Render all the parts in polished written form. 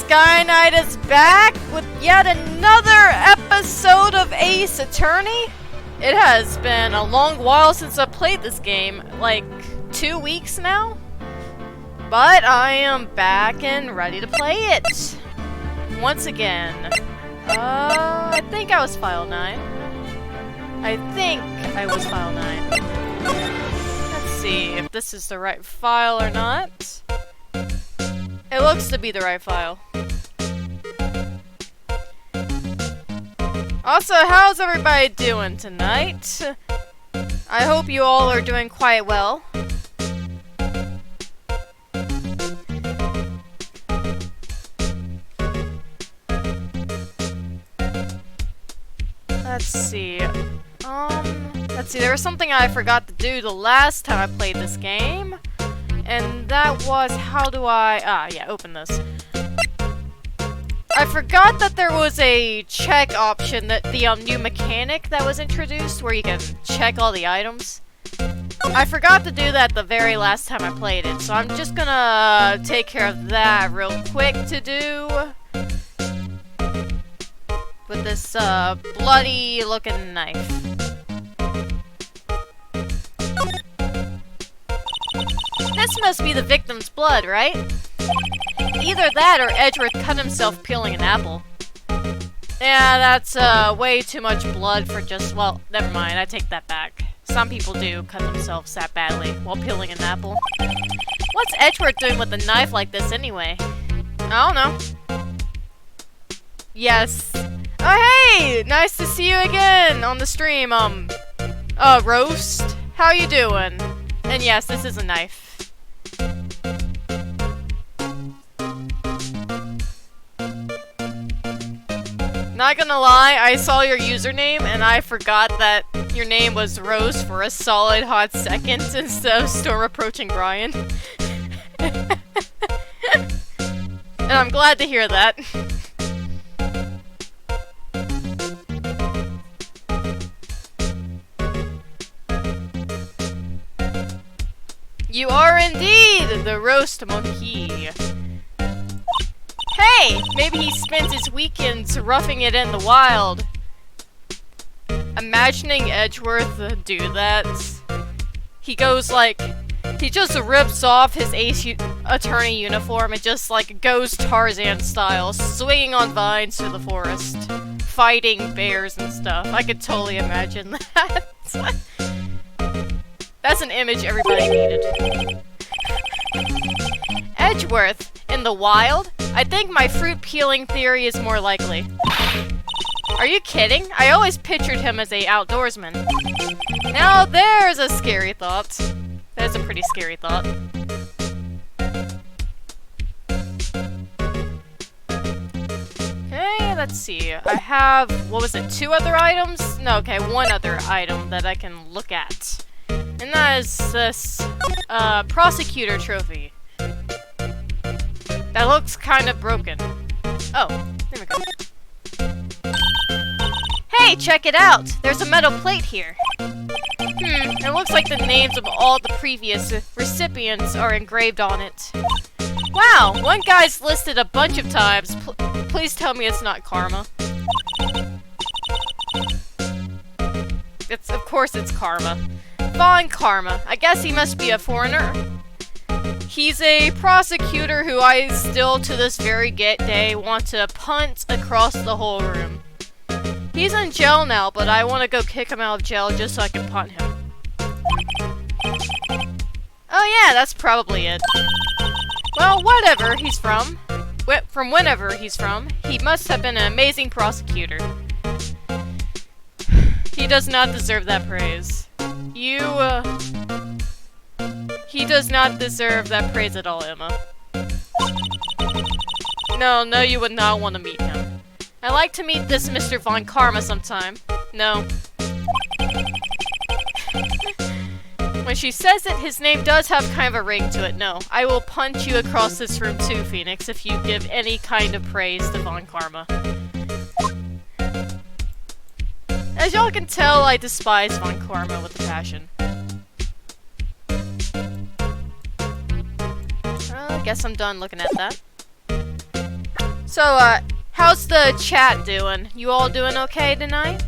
Sky Knight is back with yet another episode of Ace Attorney. It has been a long while since I played this game, like 2 weeks now. But I am back and ready to play it. Once again. I think I was File 9. Let's see if this is the right file or not. It looks to be the right file. Also, how's everybody doing tonight? I hope you all are doing quite well. Let's see, there was something I forgot to do the last time I played this game. And that was, open this. I forgot that there was a check option, that the new mechanic that was introduced, where you can check all the items. I forgot to do that the very last time I played it, so I'm just gonna take care of that real quick to do. With this, bloody looking knife. This must be the victim's blood, right? Either that or Edgeworth cut himself peeling an apple. Yeah, that's way too much blood for just, well, never mind, I take that back. Some people do cut themselves that badly while peeling an apple. What's Edgeworth doing with a knife like this anyway? I don't know. Yes. Oh hey! Nice to see you again on the stream, Roast. How you doing? And yes, this is a knife. Not gonna lie, I saw your username and I forgot that your name was Rose for a solid hot second instead of Storm Approaching Brian. And I'm glad to hear that. You are indeed the Roast Monkey. Hey! Maybe he spends his weekends roughing it in the wild. Imagining Edgeworth do that. He goes like... He just rips off his Ace Attorney uniform and just like goes Tarzan style, swinging on vines through the forest. Fighting bears and stuff. I could totally imagine that. That's an image everybody needed. Edgeworth, in the wild? I think my fruit peeling theory is more likely. Are you kidding? I always pictured him as a outdoorsman. Now there's a scary thought. There's a pretty scary thought. Okay, let's see. I have, what was it, 2 other items? No, okay, 1 other item that I can look at. And that is this, prosecutor trophy. That looks kind of broken. Oh, there we go. Hey, check it out! There's a metal plate here. It looks like the names of all the previous recipients are engraved on it. Wow, one guy's listed a bunch of times. Please tell me it's not Karma. Of course it's Karma. Von Karma. I guess he must be a foreigner. He's a prosecutor who I still, to this very day, want to punt across the whole room. He's in jail now, but I want to go kick him out of jail just so I can punt him. Oh yeah, that's probably it. Well, whatever he's from. From whenever he's from, he must have been an amazing prosecutor. He does not deserve that praise. He does not deserve that praise at all, Emma. No, you would not want to meet him. I'd like to meet this Mr. Von Karma sometime. No. When she says it, his name does have kind of a ring to it. No, I will punch you across this room too, Phoenix, if you give any kind of praise to Von Karma. As y'all can tell, I despise Von Karma with a passion. I guess I'm done looking at that. So, how's the chat doing? You all doing okay tonight?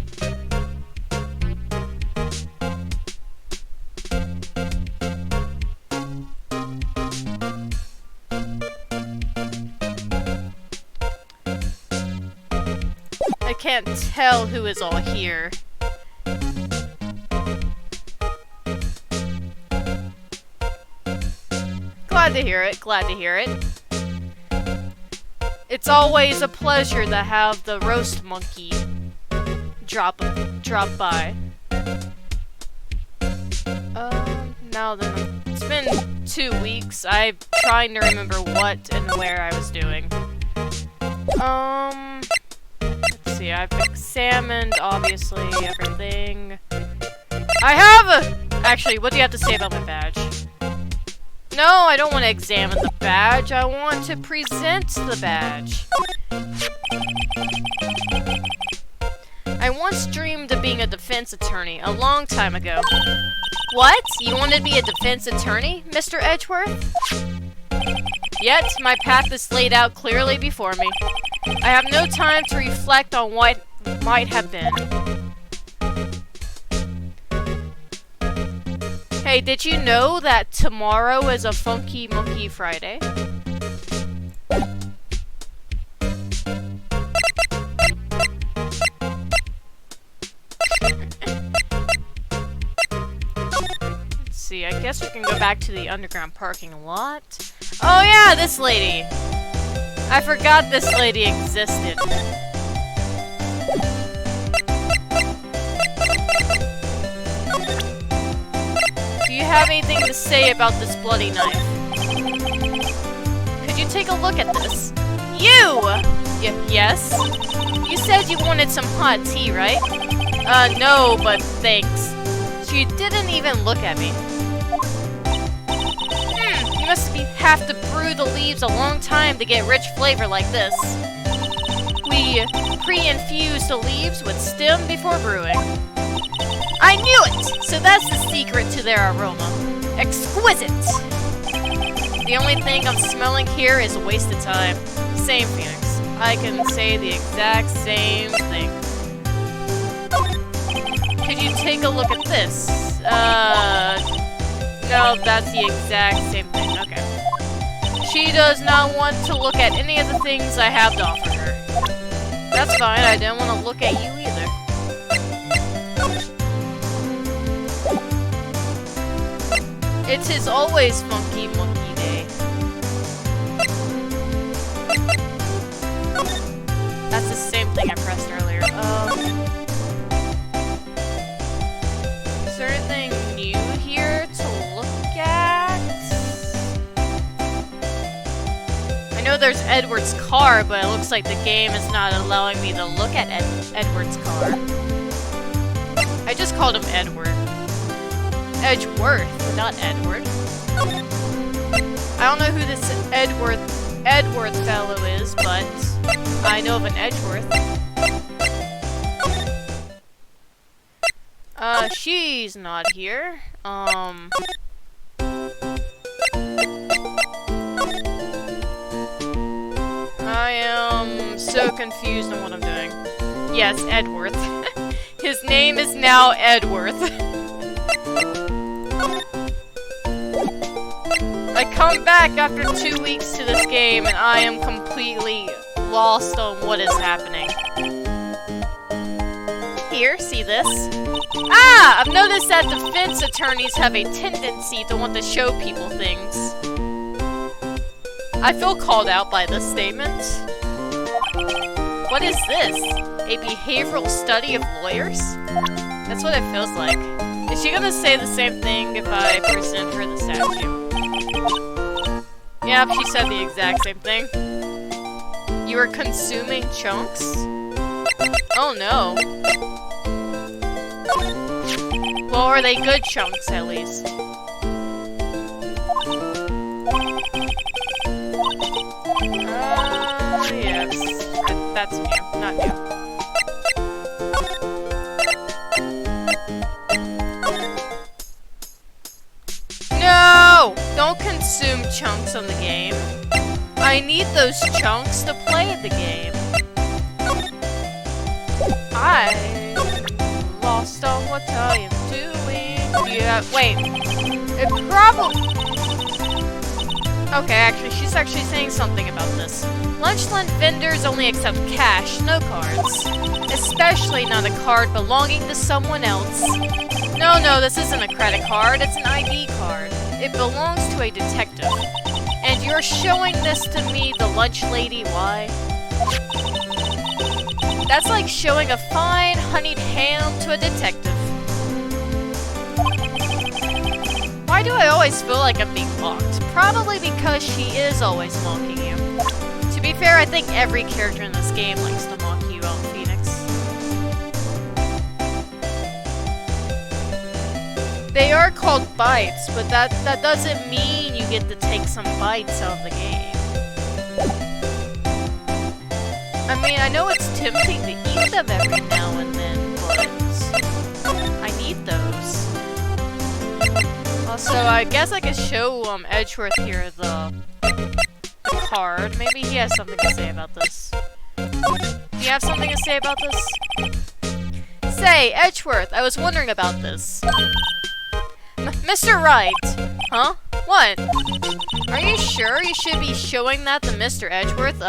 I can't tell who is all here. Glad to hear it, glad to hear it. It's always a pleasure to have the roast monkey drop by. Now then, it's been 2 weeks. I'm trying to remember what and where I was doing. Let's see, I've examined, obviously, everything. Actually, what do you have to say about my badge? No, I don't want to examine the badge. I want to present the badge. I once dreamed of being a defense attorney a long time ago. What? You want to be a defense attorney, Mr. Edgeworth? Yet, my path is laid out clearly before me. I have no time to reflect on what might have been. Hey, did you know that tomorrow is a Funky Monkey Friday? Let's see, I guess we can go back to the underground parking lot. Oh yeah, this lady! I forgot this lady existed. Do you have anything to say about this bloody knife? Could you take a look at this? You! Yes? You said you wanted some hot tea, right? No, but thanks. She didn't even look at me. You must have to brew the leaves a long time to get rich flavor like this. We pre-infuse the leaves with stem before brewing. I knew it! So that's the secret to their aroma. Exquisite! The only thing I'm smelling here is a waste of time. Same, Phoenix. I can say the exact same thing. Could you take a look at this? No, that's the exact same thing. Okay. She does not want to look at any of the things I have to offer her. That's fine, I didn't want to look at you either. It is always Funky Monkey Day. That's the same thing I pressed earlier. Is there anything new here to look at? I know there's Edward's car, but it looks like the game is not allowing me to look at Edward's car. I just called him Edward. Edgeworth, not Edward. I don't know who this Edworth fellow is, but I know of an Edgeworth. She's not here. I am so confused on what I'm doing. Yes, Edworth. His name is now Edworth. I come back after 2 weeks to this game and I am completely lost on what is happening. Here, see this? Ah! I've noticed that defense attorneys have a tendency to want to show people things. I feel called out by this statement. What is this? A behavioral study of lawyers? That's what it feels like. Is she gonna say the same thing if I present her the statue? Yep, she said the exact same thing. You are consuming chunks? Oh no. Well, are they good chunks, at least? Yes. That's new, not new. No! Don't consume chunks on the game. I need those chunks to play played the game. I'm lost on what I am doing. Yeah, wait. It probably... Okay, actually, she's actually saying something about this. Lunchland vendors only accept cash, no cards. Especially not a card belonging to someone else. No, this isn't a credit card, it's an ID card. It belongs to a detective. And you're showing this to me, the lunch lady, why? That's like showing a fine, honeyed ham to a detective. Why do I always feel like I'm being mocked? Probably because she is always mocking you. To be fair, I think every character in this game likes to mock you, Phoenix. They are called bites, but that doesn't mean you get to take some bites out of the game. I mean, I know it's tempting to eat them every now and then, but I need those. Also, I guess I could show Edgeworth here the card. Maybe he has something to say about this. Do you have something to say about this? Say, Edgeworth, I was wondering about this. Mr. Wright! Huh? What? Are you sure you should be showing that to Mr. Edgeworth?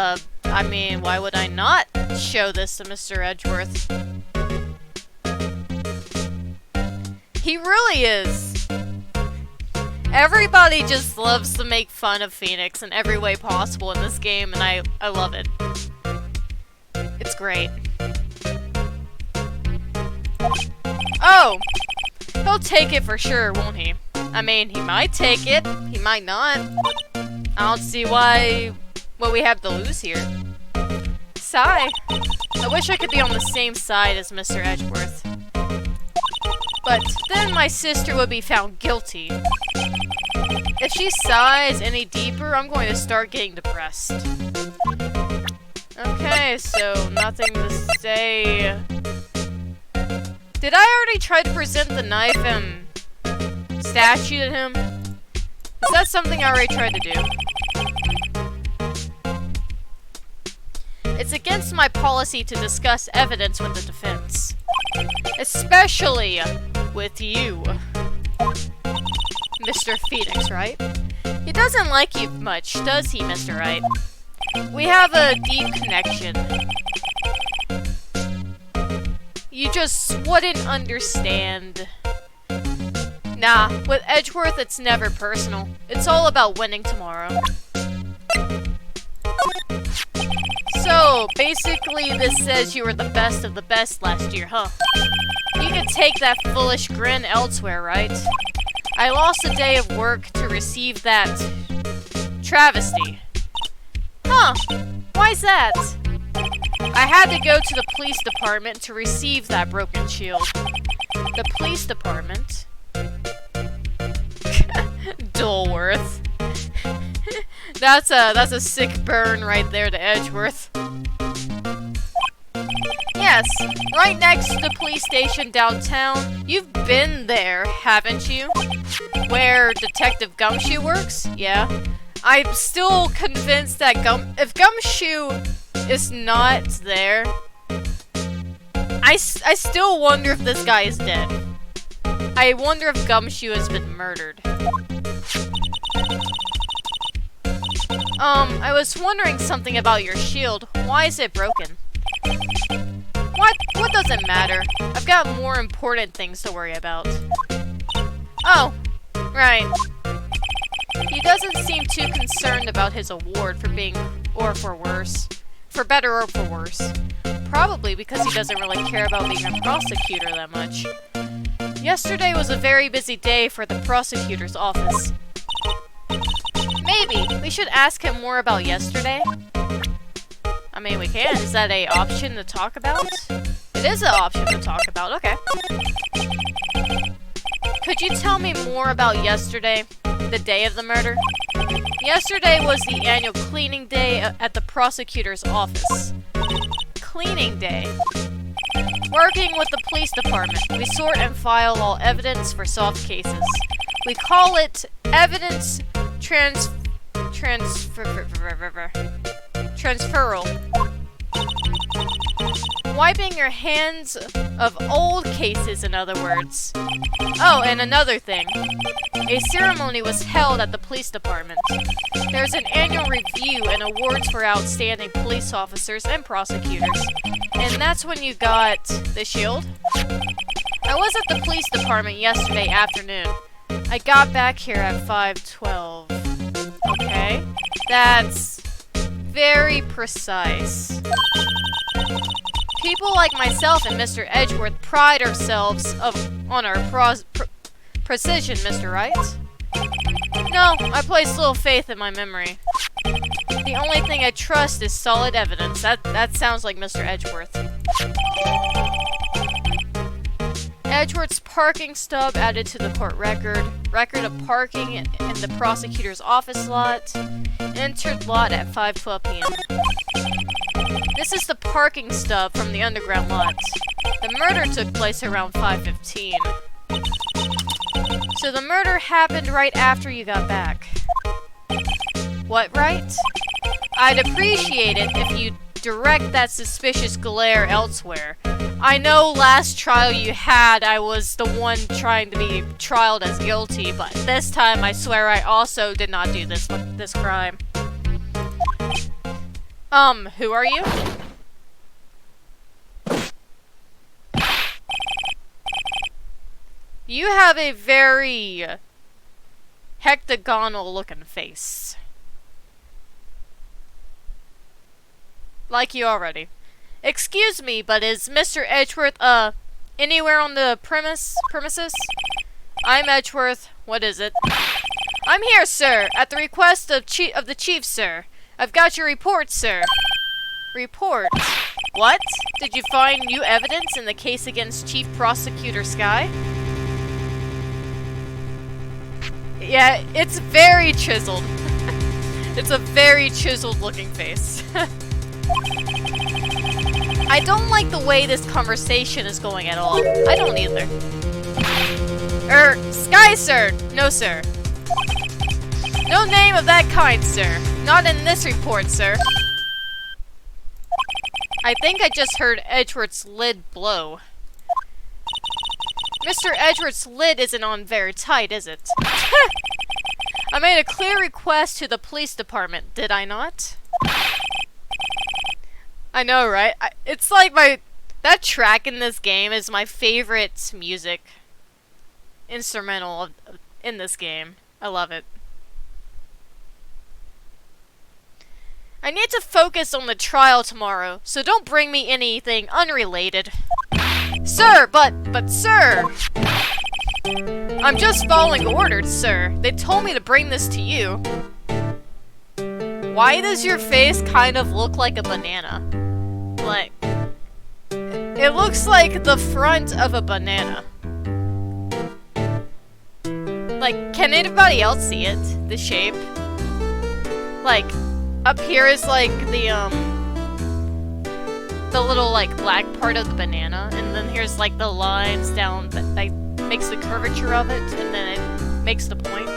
I mean, why would I not show this to Mr. Edgeworth? He really is. Everybody just loves to make fun of Phoenix in every way possible in this game, and I love it. It's great. Oh! He'll take it for sure, won't he? I mean, he might take it, he might not. I don't see what we have to lose here. Sigh. I wish I could be on the same side as Mr. Edgeworth. But then my sister would be found guilty. If she sighs any deeper, I'm going to start getting depressed. Okay, so nothing to say. Did I already try to present the knife and statue to him? Is that something I already tried to do? It's against my policy to discuss evidence with the defense. Especially with you, Mr. Phoenix, right? He doesn't like you much, does he, Mr. Wright? We have a deep connection. You just wouldn't understand. Nah, with Edgeworth, it's never personal. It's all about winning tomorrow. So, basically, this says you were the best of the best last year, huh? You could take that foolish grin elsewhere, right? I lost a day of work to receive that travesty. Huh? Why's that? I had to go to the police department to receive that broken shield. The police department? Dulworth. That's a sick burn right there to Edgeworth. Yes, right next to the police station downtown. You've been there, haven't you? Where Detective Gumshoe works? Yeah. I'm still convinced that if Gumshoe is not there, I still wonder if this guy is dead. I wonder if Gumshoe has been murdered. I was wondering something about your shield. Why is it broken? What doesn't matter? I've got more important things to worry about. Oh, right. He doesn't seem too concerned about his award for being, or for worse. For better or for worse. Probably because he doesn't really care about being a prosecutor that much. Yesterday was a very busy day for the prosecutor's office. Maybe we should ask him more about yesterday. I mean, we can. Is that an option to talk about? It is an option to talk about. Okay. Could you tell me more about yesterday? The day of the murder? Yesterday was the annual cleaning day at the prosecutor's office. Cleaning day. Working with the police department, we sort and file all evidence for soft cases. We call it evidence transferal. Wiping your hands of old cases, in other words. Oh, and another thing. A ceremony was held at the police department. There's an annual review and awards for outstanding police officers and prosecutors. And that's when you got the shield? I was at the police department yesterday afternoon. I got back here at 5:12. Okay. That's very precise. People like myself and Mr. Edgeworth pride ourselves on our precision, Mr. Wright. No, I place little faith in my memory. The only thing I trust is solid evidence. That sounds like Mr. Edgeworth. Edgeworth's parking stub added to the court record. Record of parking in the prosecutor's office lot. Entered lot at 5:12 p.m. This is the parking stub from the underground lot. The murder took place around 5:15. So the murder happened right after you got back. What, right? I'd appreciate it if you'd direct that suspicious glare elsewhere. I know last trial you had, I was the one trying to be trialed as guilty, but this time I swear I also did not do this crime. Who are you? You have a very hectagonal looking face. Like you already. Excuse me, but is Mr. Edgeworth, anywhere on the premises? I'm Edgeworth. What is it? I'm here, sir, at the request of the chief, sir. I've got your report, sir. Report? What? Did you find new evidence in the case against Chief Prosecutor Sky? Yeah, it's very chiseled. It's a very chiseled looking face. I don't like the way this conversation is going at all. I don't either. Sky, sir! No, sir. No name of that kind, sir. Not in this report, sir. I think I just heard Edgeworth's lid blow. Mr. Edgeworth's lid isn't on very tight, is it? I made a clear request to the police department, did I not? I know, right? It's like that track in this game is my favorite music instrumental in this game. I love it. I need to focus on the trial tomorrow, so don't bring me anything unrelated. Sir, but sir! I'm just following orders, sir. They told me to bring this to you. Why does your face kind of look like a banana? Like, it looks like the front of a banana. Like, can anybody else see it? The shape? Like, up here is like the little like black part of the banana, and then here's like the lines down that makes the curvature of it, and then it makes the point.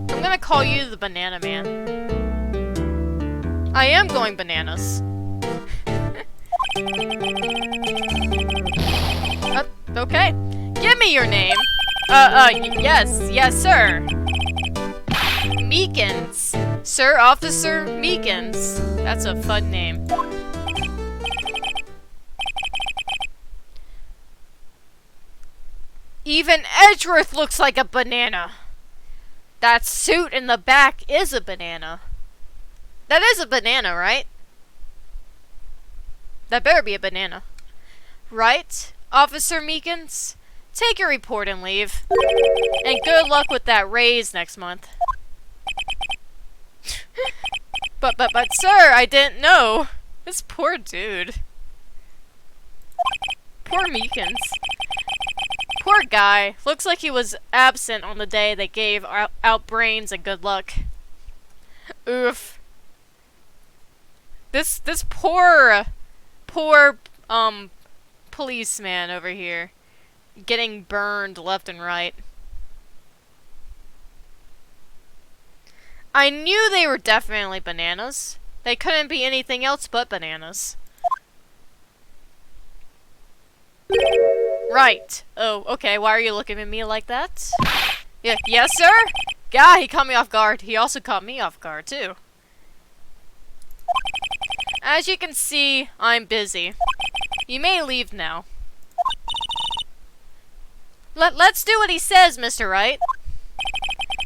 I'm gonna call you the Banana Man. I am going bananas. Okay. Give me your name. Yes, sir. Meekins. Sir Officer Meekins. That's a fun name. Even Edgeworth looks like a banana. That suit in the back is a banana. That is a banana, right? That better be a banana. Right, Officer Meekins? Take your report and leave. And good luck with that raise next month. But sir, I didn't know. This poor dude. Poor Meekins. Poor guy. Looks like he was absent on the day they gave out brains and good luck. Oof. This poor policeman over here. Getting burned left and right. I knew they were definitely bananas. They couldn't be anything else but bananas. Right. Oh, okay, why are you looking at me like that? Yeah, yes, sir? Yeah, he caught me off guard. He also caught me off guard, too. As you can see, I'm busy. You may leave now. Let's do what he says, Mr. Wright.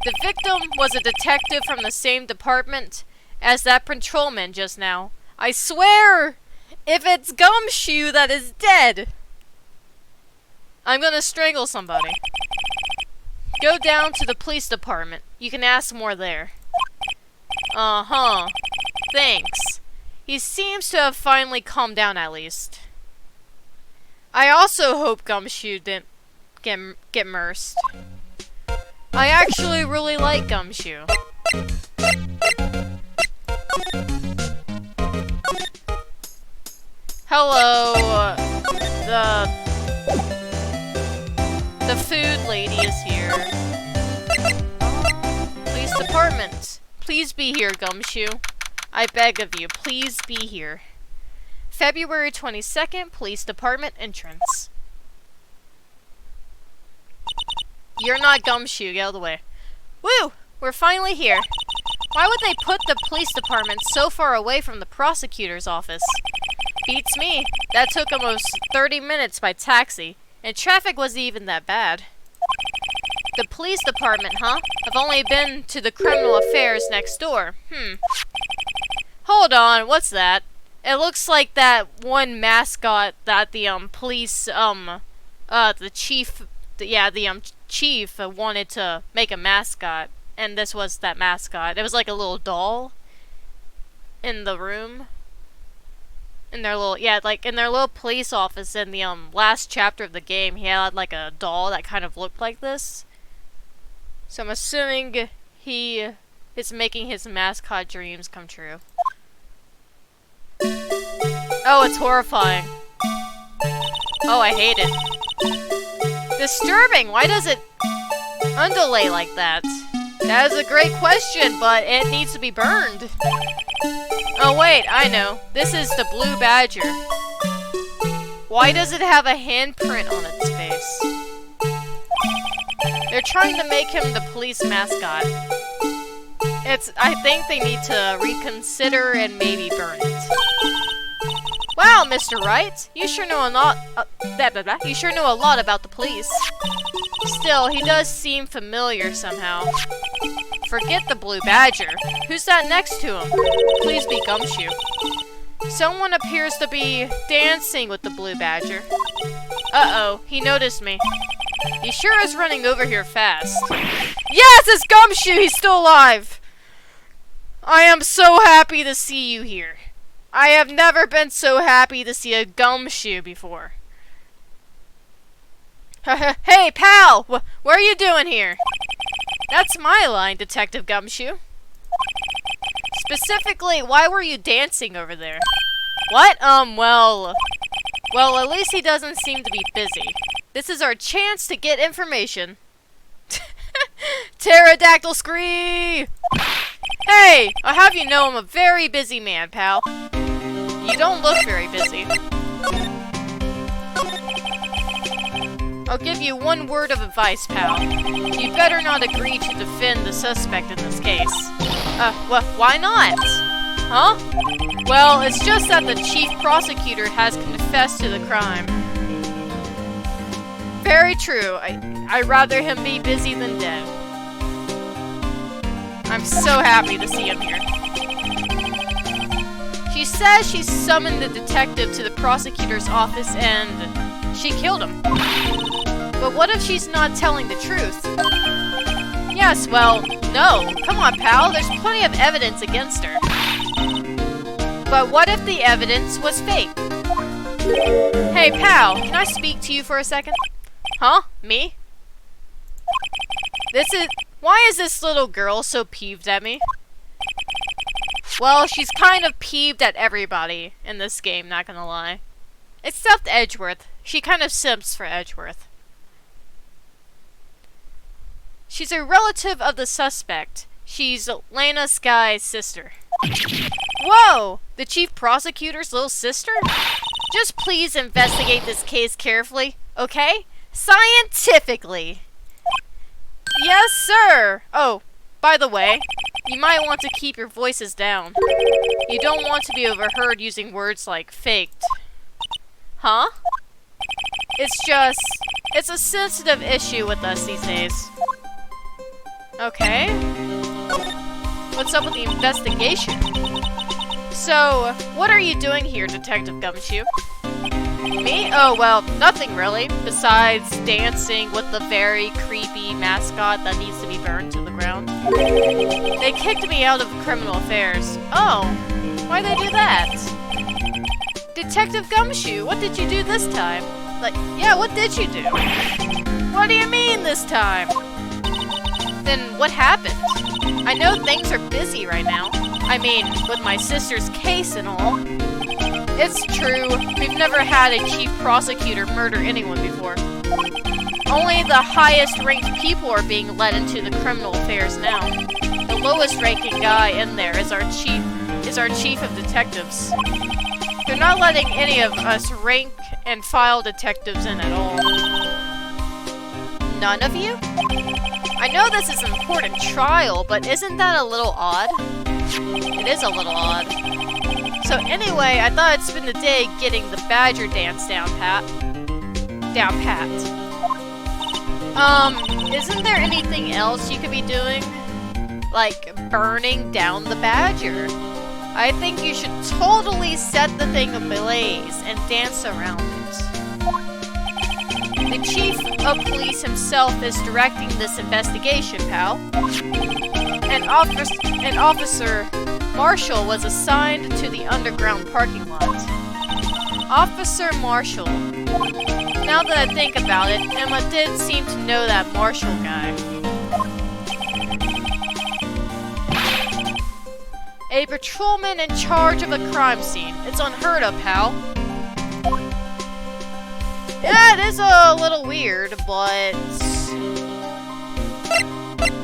The victim was a detective from the same department as that patrolman just now. I swear, if it's Gumshoe that is dead, I'm gonna strangle somebody. Go down to the police department. You can ask more there. Uh-huh. Thanks. He seems to have finally calmed down at least. I also hope Gumshoe didn't get mersed. I actually really like Gumshoe. Hello, the food lady is here. Police department. Please be here, Gumshoe. I beg of you, please be here. February 22nd, police department entrance. You're not Gumshoe, get out of the way. Woo! We're finally here. Why would they put the police department so far away from the prosecutor's office? Beats me. That took almost 30 minutes by taxi, and traffic wasn't even that bad. The police department, huh? I've only been to the criminal affairs next door. Hold on, what's that? It looks like that one mascot that the police the chief chief wanted to make a mascot, and this was that mascot. It was like a little doll in the room. In their little, in their little police office in the last chapter of the game, he had like a doll that kind of looked like this. So I'm assuming he is making his mascot dreams come true. Oh, it's horrifying. Oh, I hate it. Disturbing! Why does it undulate like that? That is a great question, but it needs to be burned. Oh wait, I know. This is the blue badger. Why does it have a handprint on its face? They're trying to make him the police mascot. I think they need to reconsider and maybe burn it. Wow, Mr. Wright, you sure know a lot. You sure know a lot about the police. Still, he does seem familiar somehow. Forget the blue badger. Who's that next to him? Please be Gumshoe. Someone appears to be dancing with the blue badger. Uh-oh, he noticed me. He sure is running over here fast. Yes, it's Gumshoe! He's still alive! I am so happy to see you here. I have never been so happy to see a Gumshoe before. Hey, pal! What are you doing here? That's my line, Detective Gumshoe. Specifically, why were you dancing over there? What? Well, at least he doesn't seem to be busy. This is our chance to get information. Pterodactyl scree! Hey! I'll have you know I'm a very busy man, pal. You don't look very busy. I'll give you one word of advice, pal. You better not agree to defend the suspect in this case. Why not? Huh? Well, it's just that the chief prosecutor has confessed to the crime. Very true. I'd rather him be busy than dead. I'm so happy to see him here. She says she summoned the detective to the prosecutor's office and she killed him. But what if she's not telling the truth? Yes, well, no. Come on, pal. There's plenty of evidence against her. But what if the evidence was fake? Hey, pal, can I speak to you for a second? Huh? Me? Why is this little girl so peeved at me? Well, she's kind of peeved at everybody in this game, not gonna lie. Except Edgeworth. She kind of simps for Edgeworth. She's a relative of the suspect. She's Lena Sky's sister. Whoa! The chief prosecutor's little sister? Just please investigate this case carefully, okay? Scientifically. Yes, sir! Oh, by the way, you might want to keep your voices down. You don't want to be overheard using words like faked. Huh? It's a sensitive issue with us these days. Okay. What's up with the investigation? So, what are you doing here, Detective Gumshoe? Me? Oh, well, nothing really, besides dancing with the very creepy mascot that needs to be burned to the ground. They kicked me out of criminal affairs. Oh, why'd they do that? Detective Gumshoe, what did you do this time? Like, yeah, what did you do? What do you mean this time? Then what happened? I know things are busy right now. I mean, with my sister's case and all. It's true, we've never had a chief prosecutor murder anyone before. Only the highest ranked people are being led into the criminal affairs now. The lowest ranking guy in there is our chief of detectives. They're not letting any of us rank and file detectives in at all. None of you? I know this is an important trial, but isn't that a little odd? It is a little odd. So anyway, I thought I'd spend the day getting the badger dance down pat. Isn't there anything else you could be doing? Like burning down the badger? I think you should totally set the thing ablaze and dance around it. The chief of police himself is directing this investigation, pal. An officer Marshall was assigned to the underground parking lot. Officer Marshall. Now that I think about it, Emma did seem to know that Marshall guy. A patrolman in charge of a crime scene. It's unheard of, pal. Yeah, it is a little weird, but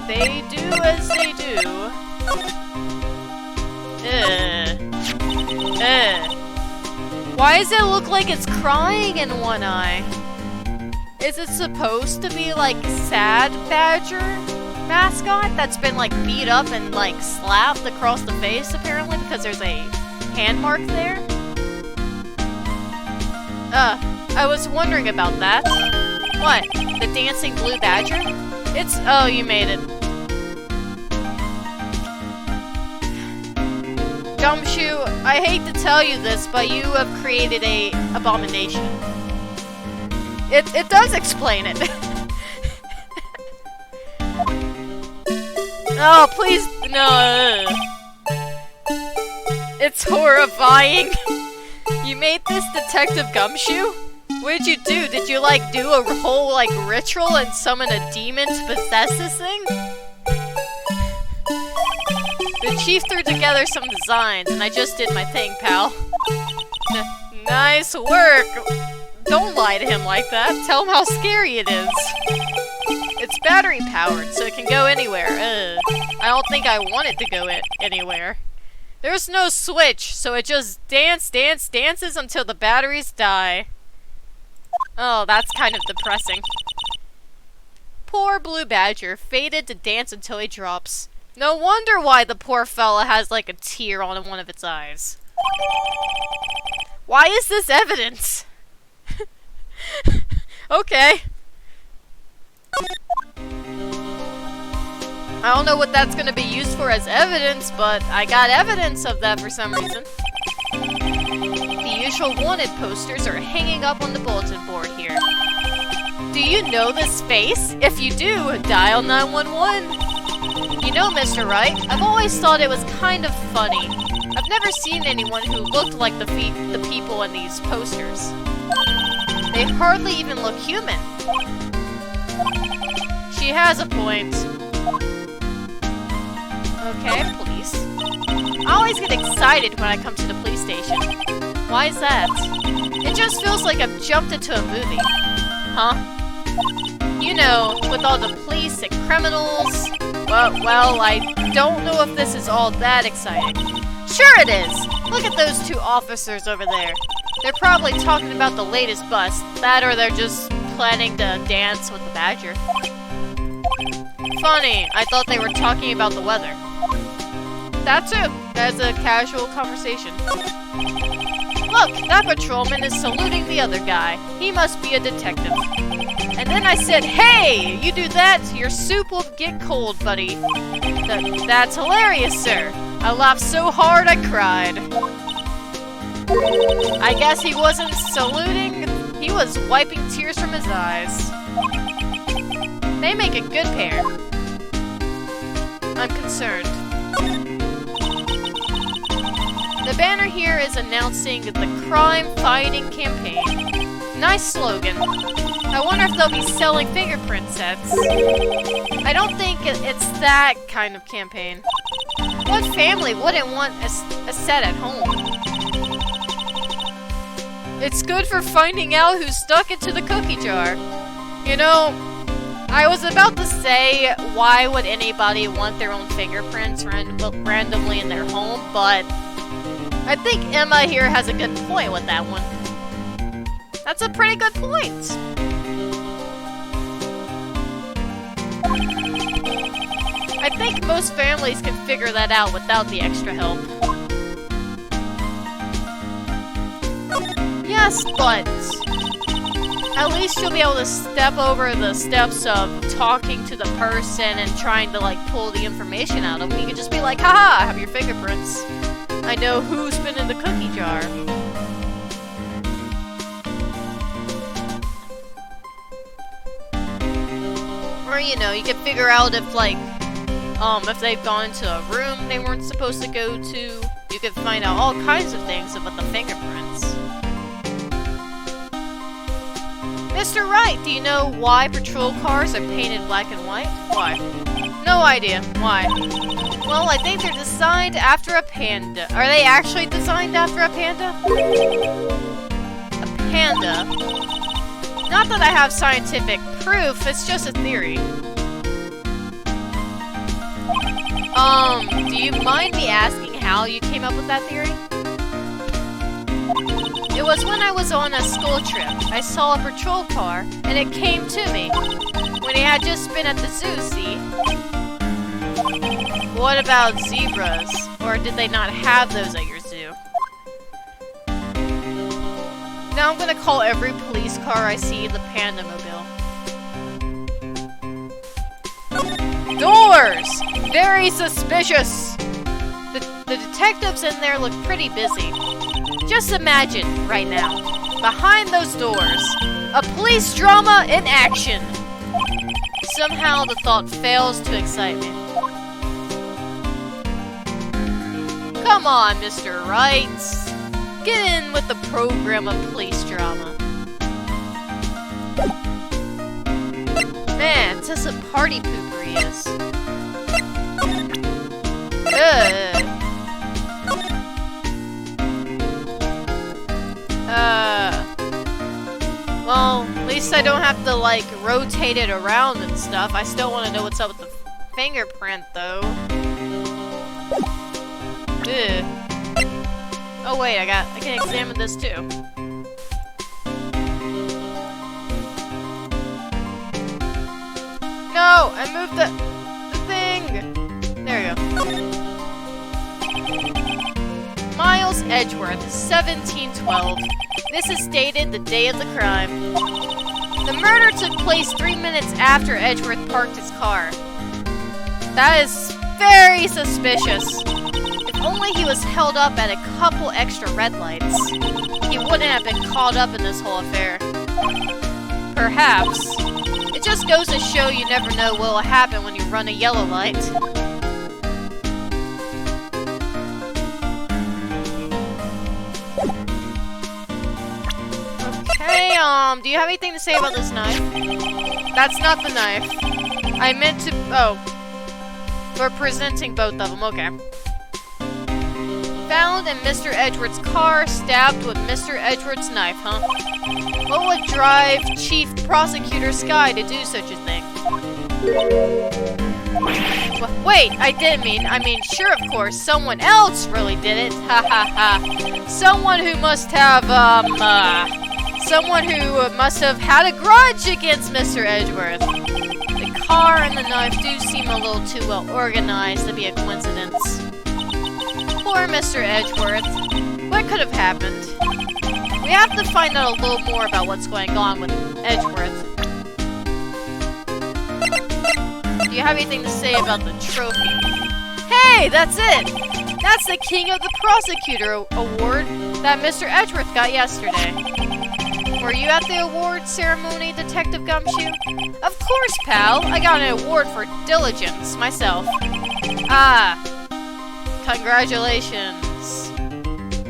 they do as they do. Why does it look like it's crying in one eye? Is it supposed to be like sad badger mascot that's been like beat up and like slapped across the face apparently because there's a hand mark there? I was wondering about that. What? The dancing blue badger? Oh, you made it. Gumshoe, I hate to tell you this, but you have created a abomination. It does explain it. Oh, please, no. It's horrifying. You made this Detective Gumshoe? What did you do? Did you, like, do a whole, like, ritual and summon a demon to possess this thing? The chief threw together some designs, and I just did my thing, pal. Nice work! Don't lie to him like that. Tell him how scary it is. It's battery-powered, so it can go anywhere. I don't think I want it to go anywhere. There's no switch, so it just dances until the batteries die. Oh, that's kind of depressing. Poor Blue Badger, fated to dance until he drops. No wonder why the poor fella has like a tear on one of its eyes. Why is this evidence? Okay. I don't know what that's gonna be used for as evidence, but I got evidence of that for some reason. The usual wanted posters are hanging up on the bulletin board here. Do you know this face? If you do, dial 911. You know, Mr. Wright, I've always thought it was kind of funny. I've never seen anyone who looked like the people in these posters. They hardly even look human. She has a point. Okay, police. I always get excited when I come to the police station. Why is that? It just feels like I've jumped into a movie. Huh? You know, with all the police and criminals. Well, I don't know if this is all that exciting. Sure it is! Look at those two officers over there. They're probably talking about the latest bust. That or they're just planning to dance with the badger. Funny, I thought they were talking about the weather. That too. That's a casual conversation. Look, that patrolman is saluting the other guy. He must be a detective. And then I said, hey, you do that, your soup will get cold, buddy. That's hilarious, sir. I laughed so hard I cried. I guess he wasn't saluting, he was wiping tears from his eyes. They make a good pair. I'm concerned. The banner here is announcing the crime-fighting campaign. Nice slogan. I wonder if they'll be selling fingerprint sets. I don't think it's that kind of campaign. What family wouldn't want a set at home? It's good for finding out who stuck it to the cookie jar. You know, I was about to say, why would anybody want their own fingerprints randomly in their home, but I think Emma here has a good point with that one. That's a pretty good point. I think most families can figure that out without the extra help. Yes, but at least you'll be able to step over the steps of talking to the person and trying to, like, pull the information out of them. You can just be like, haha, I have your fingerprints. I know who's been in the cookie jar. Or, you know, you can figure out if, like, if they've gone into a room they weren't supposed to go to. You can find out all kinds of things about the fingerprints. Mr. Wright, do you know why patrol cars are painted black and white? Why? No idea. Why? Well, I think they're designed after a panda. Are they actually designed after a panda? A panda? Not that I have scientific proof, it's just a theory. Do you mind me asking how you came up with that theory? It was when I was on a school trip. I saw a patrol car, and it came to me. When he had just been at the zoo, see? What about zebras? Or did they not have those at your zoo? Now I'm gonna call every police car I see the Panda Mobile. Doors! Very suspicious! The detectives in there look pretty busy. Just imagine, right now, behind those doors, a police drama in action! Somehow the thought fails to excite me. Come on, Mr. Wright. Get in with the program of police drama. Man, it's just a party pooper he is. Well, at least I don't have to, like, rotate it around and stuff. I still want to know what's up with the fingerprint, though. Ugh. Oh wait, I can examine this too. No, I moved the thing. There you go. Miles Edgeworth, 1712. This is dated the day of the crime. The murder took place 3 minutes after Edgeworth parked his car. That is very suspicious. If only he was held up at a couple extra red lights, he wouldn't have been caught up in this whole affair. Perhaps. It just goes to show you never know what will happen when you run a yellow light. Okay, do you have anything to say about this knife? That's not the knife. I meant to, oh. We're presenting both of them, okay. Found in Mr. Edgeworth's car, stabbed with Mr. Edgeworth's knife, huh? What would drive Chief Prosecutor Sky to do such a thing? Wait, I mean, sure, of course, someone else really did it. Ha ha ha. Someone who must have, someone who must have had a grudge against Mr. Edgeworth. The car and the knife do seem a little too well organized to be a coincidence. Poor Mr. Edgeworth. What could have happened? We have to find out a little more about what's going on with Edgeworth. Do you have anything to say about the trophy? Hey, that's it! That's the King of the Prosecutor award that Mr. Edgeworth got yesterday. Were you at the award ceremony, Detective Gumshoe? Of course, pal. I got an award for diligence, myself. Ah. Congratulations.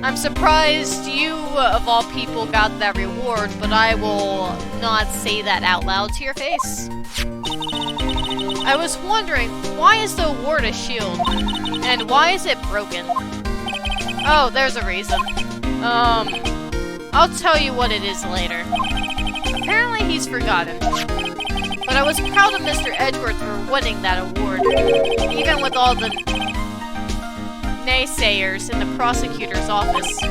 I'm surprised you, of all people, got that reward, but I will not say that out loud to your face. I was wondering, why is the award a shield? And why is it broken? Oh, there's a reason. I'll tell you what it is later. Apparently he's forgotten. But I was proud of Mr. Edgeworth for winning that award, even with all the naysayers in the prosecutor's office.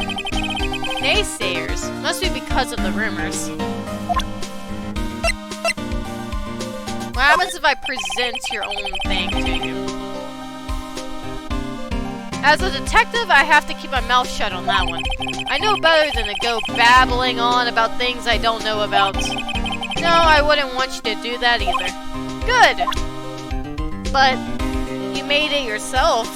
Naysayers? Must be because of the rumors. What happens if I present your own thing to you? As a detective, I have to keep my mouth shut on that one. I know better than to go babbling on about things I don't know about. No, I wouldn't want you to do that either. Good! But you made it yourself.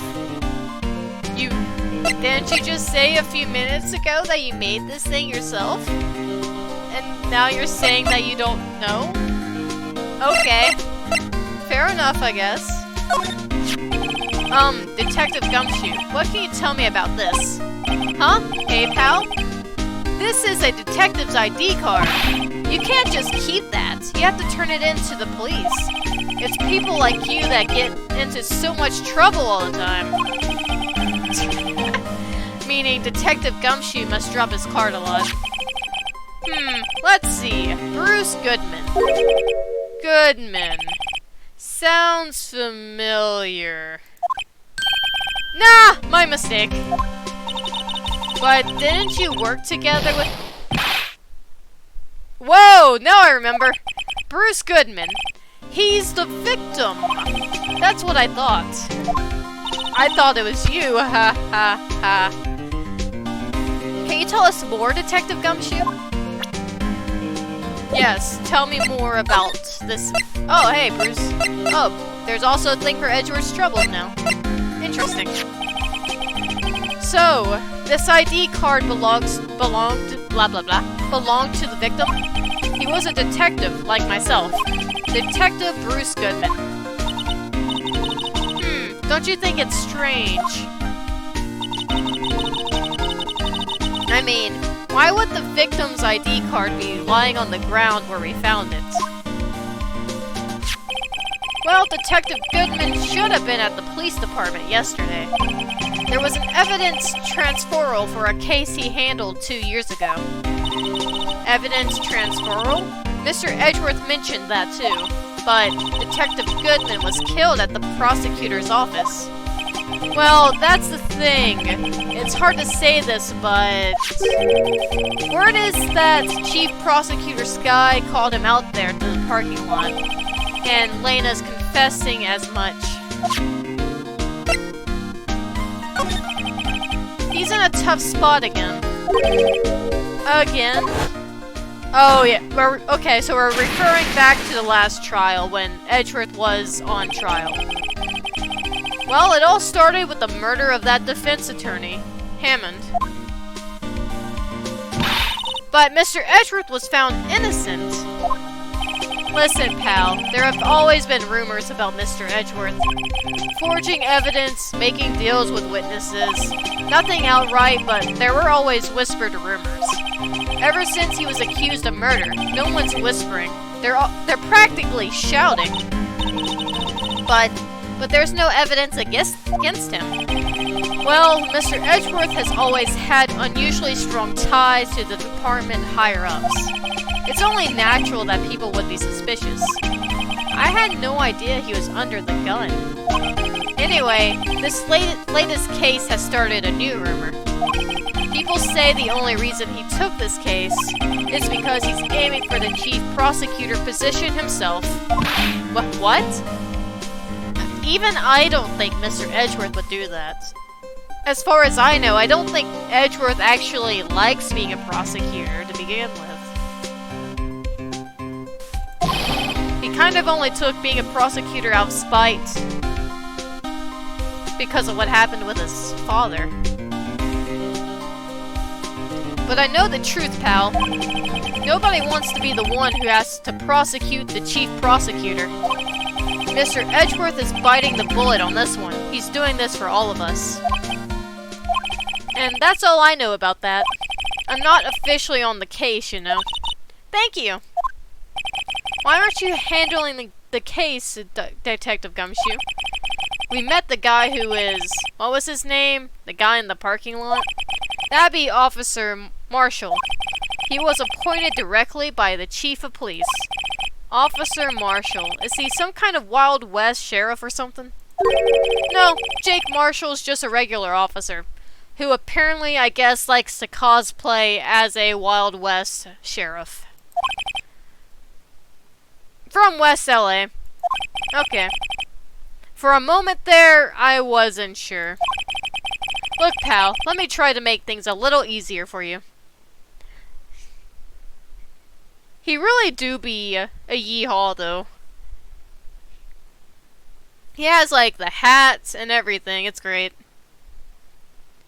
Didn't you just say a few minutes ago that you made this thing yourself? And now you're saying that you don't know? Okay. Fair enough, I guess. Detective Gumshoe, what can you tell me about this? Huh? Hey, pal? This is a detective's ID card. You can't just keep that. You have to turn it in to the police. It's people like you that get into so much trouble all the time. Meaning Detective Gumshoe must drop his card a lot. Let's see. Bruce Goodman. Goodman. Sounds familiar. Nah, my mistake. But didn't you work together with... Whoa, now I remember. Bruce Goodman. He's the victim. That's what I thought. I thought it was you, ha ha ha. Can you tell us more, Detective Gumshoe? Yes, tell me more about this. Oh, hey, Bruce. Oh, there's also a thing for Edgeworth's troubles now. Interesting. So, this ID card belonged blah blah blah, belonged to the victim? He was a detective, like myself. Detective Bruce Goodman. Don't you think it's strange? I mean, why would the victim's ID card be lying on the ground where we found it? Well, Detective Goodman should have been at the police department yesterday. There was an evidence transferal for a case he handled 2 years ago. Evidence transferal? Mr. Edgeworth mentioned that too, but Detective Goodman was killed at the prosecutor's office. Well, that's the thing. It's hard to say this, but... word is that Chief Prosecutor Sky called him out there to the parking lot, and Lena's confessing as much. He's in a tough spot again. Again? Oh yeah, okay, so we're referring back to the last trial when Edgeworth was on trial. Well, it all started with the murder of that defense attorney, Hammond. But Mr. Edgeworth was found innocent. Listen, pal, there have always been rumors about Mr. Edgeworth. Forging evidence, making deals with witnesses. Nothing outright, but there were always whispered rumors. Ever since he was accused of murder, no one's whispering. They're practically shouting. But there's no evidence against him. Well, Mr. Edgeworth has always had unusually strong ties to the department higher-ups. It's only natural that people would be suspicious. I had no idea he was under the gun. Anyway, this latest case has started a new rumor. People say the only reason he took this case is because he's aiming for the chief prosecutor position himself. What? Even I don't think Mr. Edgeworth would do that. As far as I know, I don't think Edgeworth actually likes being a prosecutor to begin with. He kind of only took being a prosecutor out of spite because of what happened with his father. But I know the truth, pal. Nobody wants to be the one who has to prosecute the chief prosecutor. Mr. Edgeworth is biting the bullet on this one. He's doing this for all of us. And that's all I know about that. I'm not officially on the case, you know. Thank you. Why aren't you handling the case, Detective Gumshoe? We met the guy who is... What was his name? The guy in the parking lot? That'd be Officer Marshall. He was appointed directly by the Chief of Police. Officer Marshall. Is he some kind of Wild West sheriff or something? No, Jake Marshall's just a regular officer, who apparently, I guess, likes to cosplay as a Wild West sheriff. From West LA. Okay. For a moment there, I wasn't sure. Look, pal, let me try to make things a little easier for you. He really do be a yeehaw, though. He has, like, the hats and everything. It's great.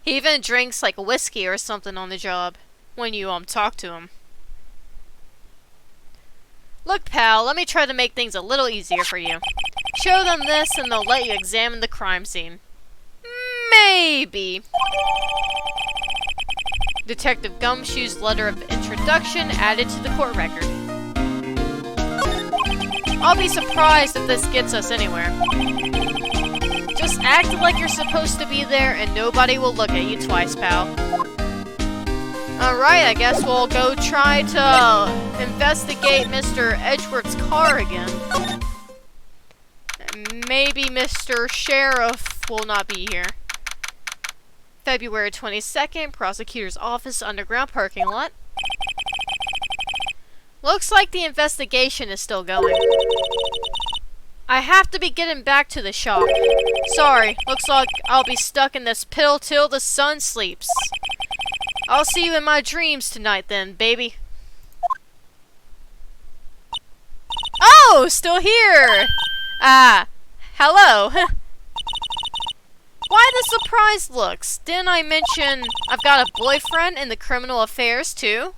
He even drinks, like, whiskey or something on the job when you, talk to him. Look, pal, let me try to make things a little easier for you. Show them this and they'll let you examine the crime scene. Maybe. Detective Gumshoe's letter of introduction added to the court record. I'll be surprised if this gets us anywhere. Just act like you're supposed to be there and nobody will look at you twice, pal. Alright, I guess we'll go try to investigate Mr. Edgeworth's car again. Maybe Mr. Sheriff will not be here. February 22nd, Prosecutor's Office underground parking lot. Looks like the investigation is still going. I have to be getting back to the shop. Sorry, looks like I'll be stuck in this pill till the sun sleeps. I'll see you in my dreams tonight then, baby. Oh, still here! Hello. Why the surprised looks? Didn't I mention I've got a boyfriend in the criminal affairs too?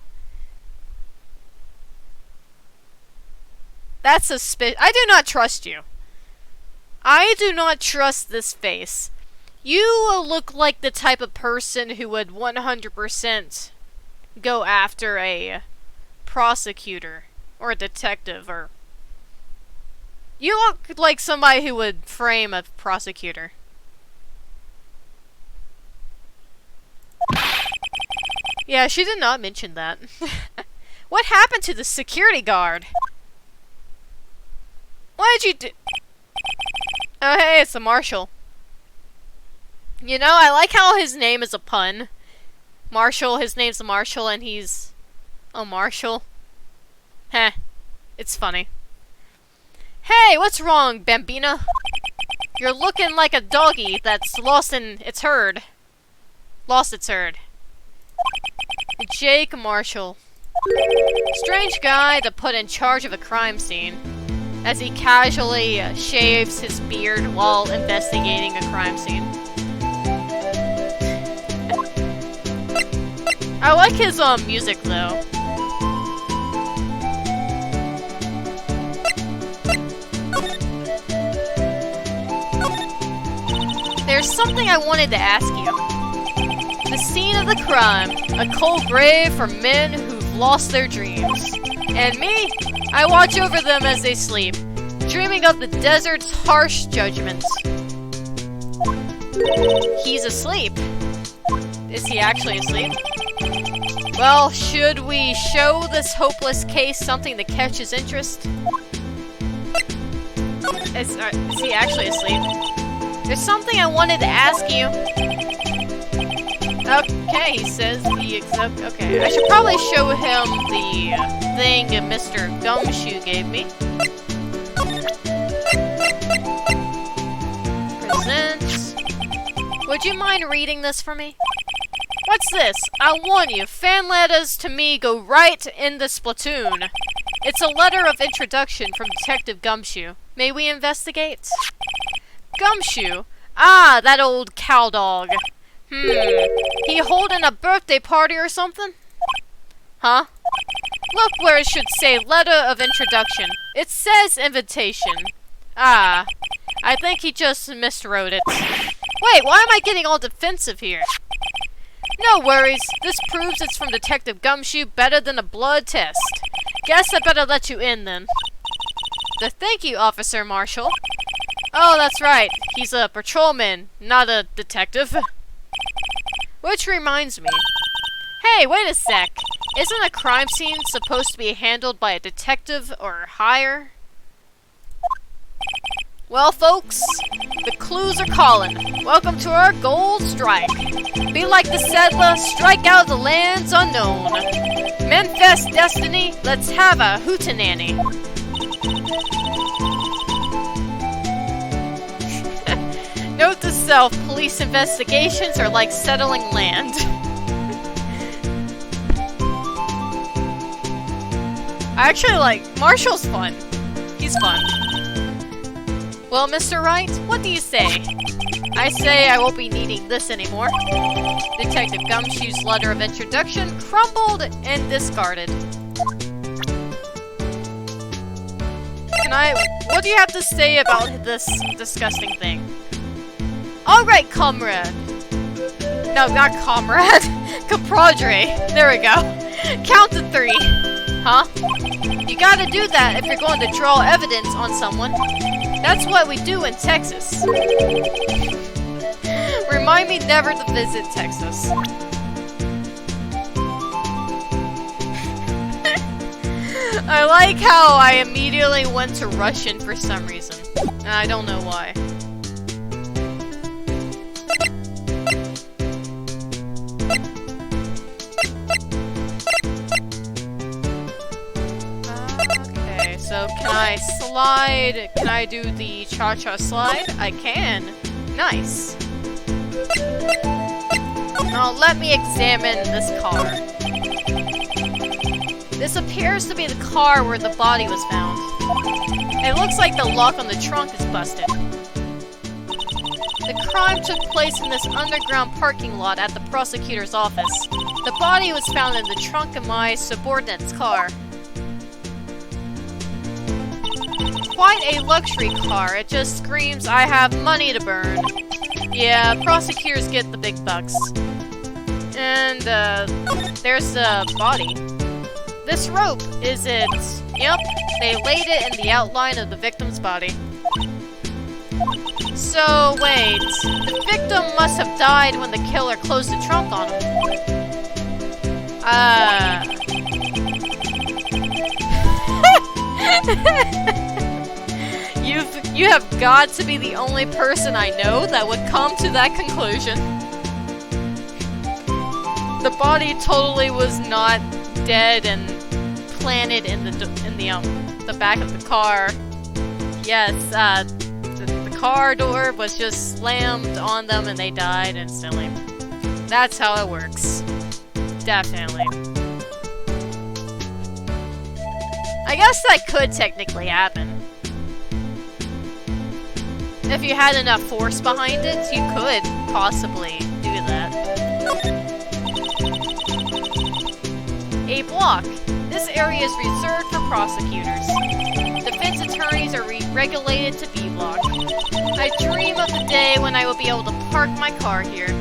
That's suspicious. I do not trust you. I do not trust this face. You look like the type of person who would 100% go after a prosecutor or a detective or... You look like somebody who would frame a prosecutor. Yeah, she did not mention that. What happened to the security guard? What did you do? Oh, hey, it's the Marshal. You know, I like how his name is a pun. Marshall, his name's the Marshal, and he's a Marshal. Heh, it's funny. Hey, what's wrong, Bambina? You're looking like a doggy that's lost its herd. Lost its herd. Jake Marshall. Strange guy to put in charge of a crime scene, as he casually shaves his beard while investigating a crime scene. I like his music though. There's something I wanted to ask you. The scene of the crime, a cold grave for men who've lost their dreams. And me, I watch over them as they sleep, dreaming of the desert's harsh judgments. He's asleep. Is he actually asleep? Well, should we show this hopeless case something to catch his interest? Is he actually asleep? There's something I wanted to ask you. Okay, he says okay, I should probably show him the thing Mr. Gumshoe gave me. Presents. Would you mind reading this for me? What's this? I warn you, fan letters to me go right in the splatoon. It's a letter of introduction from Detective Gumshoe. May we investigate? Gumshoe? Ah, that old cow dog. He holding a birthday party or something? Huh? Look where it should say letter of introduction. It says invitation. Ah, I think he just miswrote it. Wait, why am I getting all defensive here? No worries. This proves it's from Detective Gumshoe better than a blood test. Guess I better let you in then. Thank you, Officer Marshall. Oh, that's right. He's a patrolman, not a detective. Which reminds me. Hey, wait a sec. Isn't a crime scene supposed to be handled by a detective or higher? Well, folks, the clues are calling. Welcome to our gold strike. Be like the settler, strike out the lands unknown. Manifest destiny, let's have a hootenanny. Note to self, police investigations are like settling land. I actually like, Marshall's fun. He's fun. Well, Mr. Wright, what do you say? I say I won't be needing this anymore. Detective Gumshoe's letter of introduction crumbled and discarded. What do you have to say about this disgusting thing? Alright, comrade. No, not comrade. Compadre. There we go. Count to 3. Huh? You gotta do that if you're going to draw evidence on someone. That's what we do in Texas. Remind me never to visit Texas. I like how I immediately went to Russian for some reason. I don't know why. Okay, so can I slide? Can I do the cha-cha slide? I can. Nice. Now let me examine this car. This appears to be the car where the body was found. It looks like the lock on the trunk is busted. The crime took place in this underground parking lot at the prosecutor's office. The body was found in the trunk of my subordinate's car. Quite a luxury car. It just screams, I have money to burn. Yeah, prosecutors get the big bucks. And, there's the body. This rope, is it? Yep, they laid it in the outline of the victim's body. So, wait. The victim must have died when the killer closed the trunk on him. You have got to be the only person I know that would come to that conclusion. The body totally was not dead and planted in the back of the car. Yes, the car door was just slammed on them and they died instantly. That's how it works. Definitely. I guess that could technically happen. If you had enough force behind it, you could possibly do that. A block. This area is reserved for prosecutors. Defense attorneys are regulated to B block. I dream of the day when I will be able to park my car here.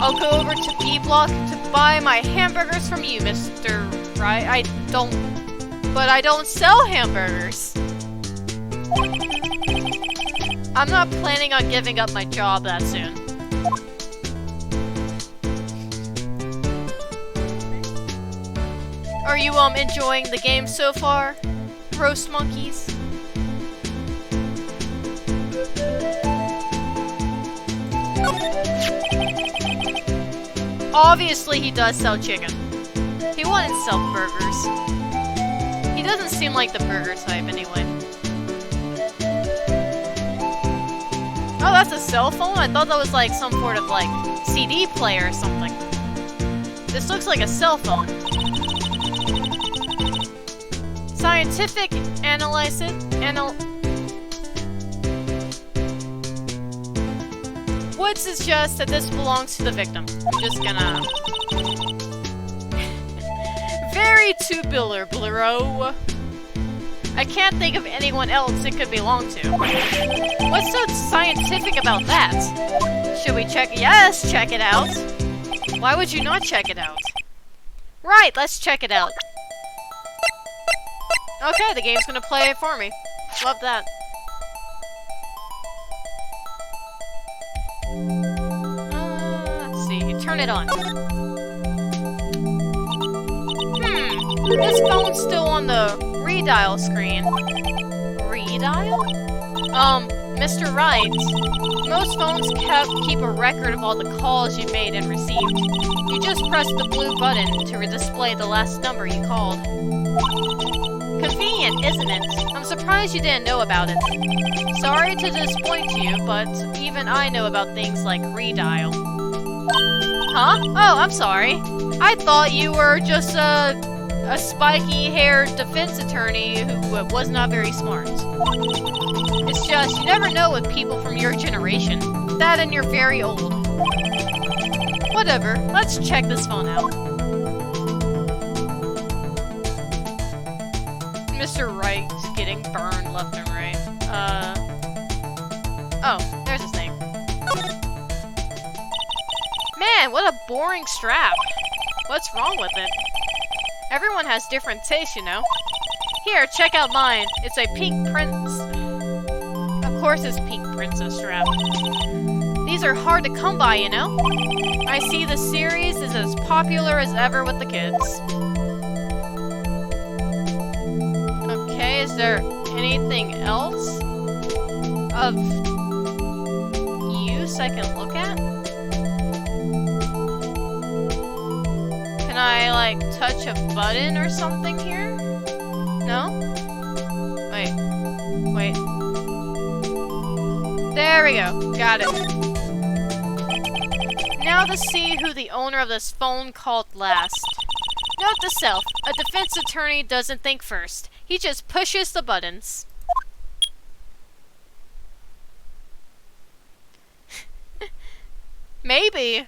I'll go over to B block to buy my hamburgers from you, Mr. Wright. I don't sell hamburgers. I'm not planning on giving up my job that soon. Are you enjoying the game so far, Roast Monkeys? Obviously, he does sell chicken. He wouldn't sell burgers. He doesn't seem like the burger type anyway. Oh, that's a cell phone? I thought that was like some sort of like CD player or something. This looks like a cell phone. Scientific analysis would suggest that this belongs to the victim. I'm just gonna... Very tubular, bro. I can't think of anyone else it could belong to. What's so scientific about that? Should we check? Yes, check it out. Why would you not check it out? Right, let's check it out. Okay, the game's gonna play it for me. Love that. Let's see, turn it on. This phone's still on the redial screen. Redial? Mr. Wright, most phones keep a record of all the calls you made and received. You just press the blue button to display the last number you called. Convenient, isn't it? I'm surprised you didn't know about it. Sorry to disappoint you, but even I know about things like redial. Huh? Oh, I'm sorry. I thought you were just a spiky-haired defense attorney who was not very smart. It's just, you never know with people from your generation. That and you're very old. Whatever, let's check this phone out. Mr. Wright's getting burned left and right. Oh, there's his name. Man, what a boring strap. What's wrong with it? Everyone has different tastes, you know. Here, check out mine. It's a pink prince. Of course it's pink princess strap. These are hard to come by, you know. I see the series is as popular as ever with the kids. Okay, is there anything else of use I can look at? Can I, like, touch a button or something here? No? Wait. There we go. Got it. Now to see who the owner of this phone called last. Note to self, a defense attorney doesn't think first. He just pushes the buttons. Maybe.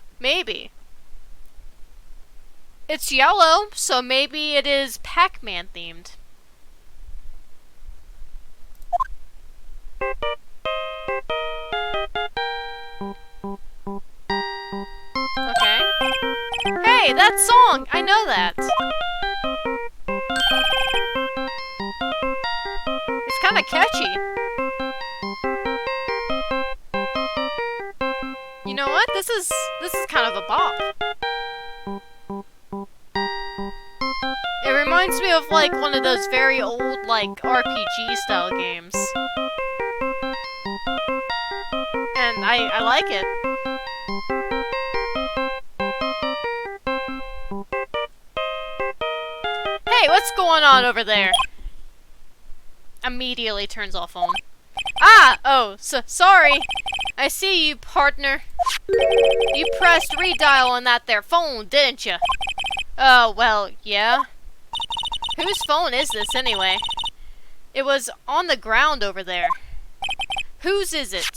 It's yellow, so maybe it is Pac-Man themed. Okay. Hey, that song! I know that! It's kinda catchy. You know what? This is kind of a bop. It reminds me of, like, one of those very old, like, RPG-style games. And I like it. Hey, what's going on over there? Immediately turns off phone. Ah! Oh, sorry. I see you, partner. You pressed redial on that there phone, didn't you? Oh, well, yeah. Whose phone is this, anyway? It was on the ground over there. Whose is it?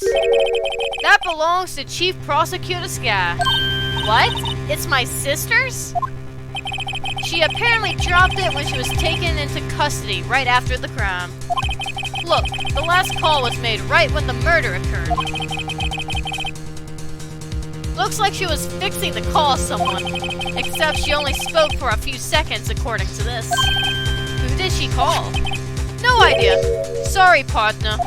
That belongs to Chief Prosecutor Sky. What? It's my sister's? She apparently dropped it when she was taken into custody right after the crime. Look, the last call was made right when the murder occurred. Looks like she was fixing to call someone, except she only spoke for a few seconds according to this. Who did she call? No idea. Sorry, partner.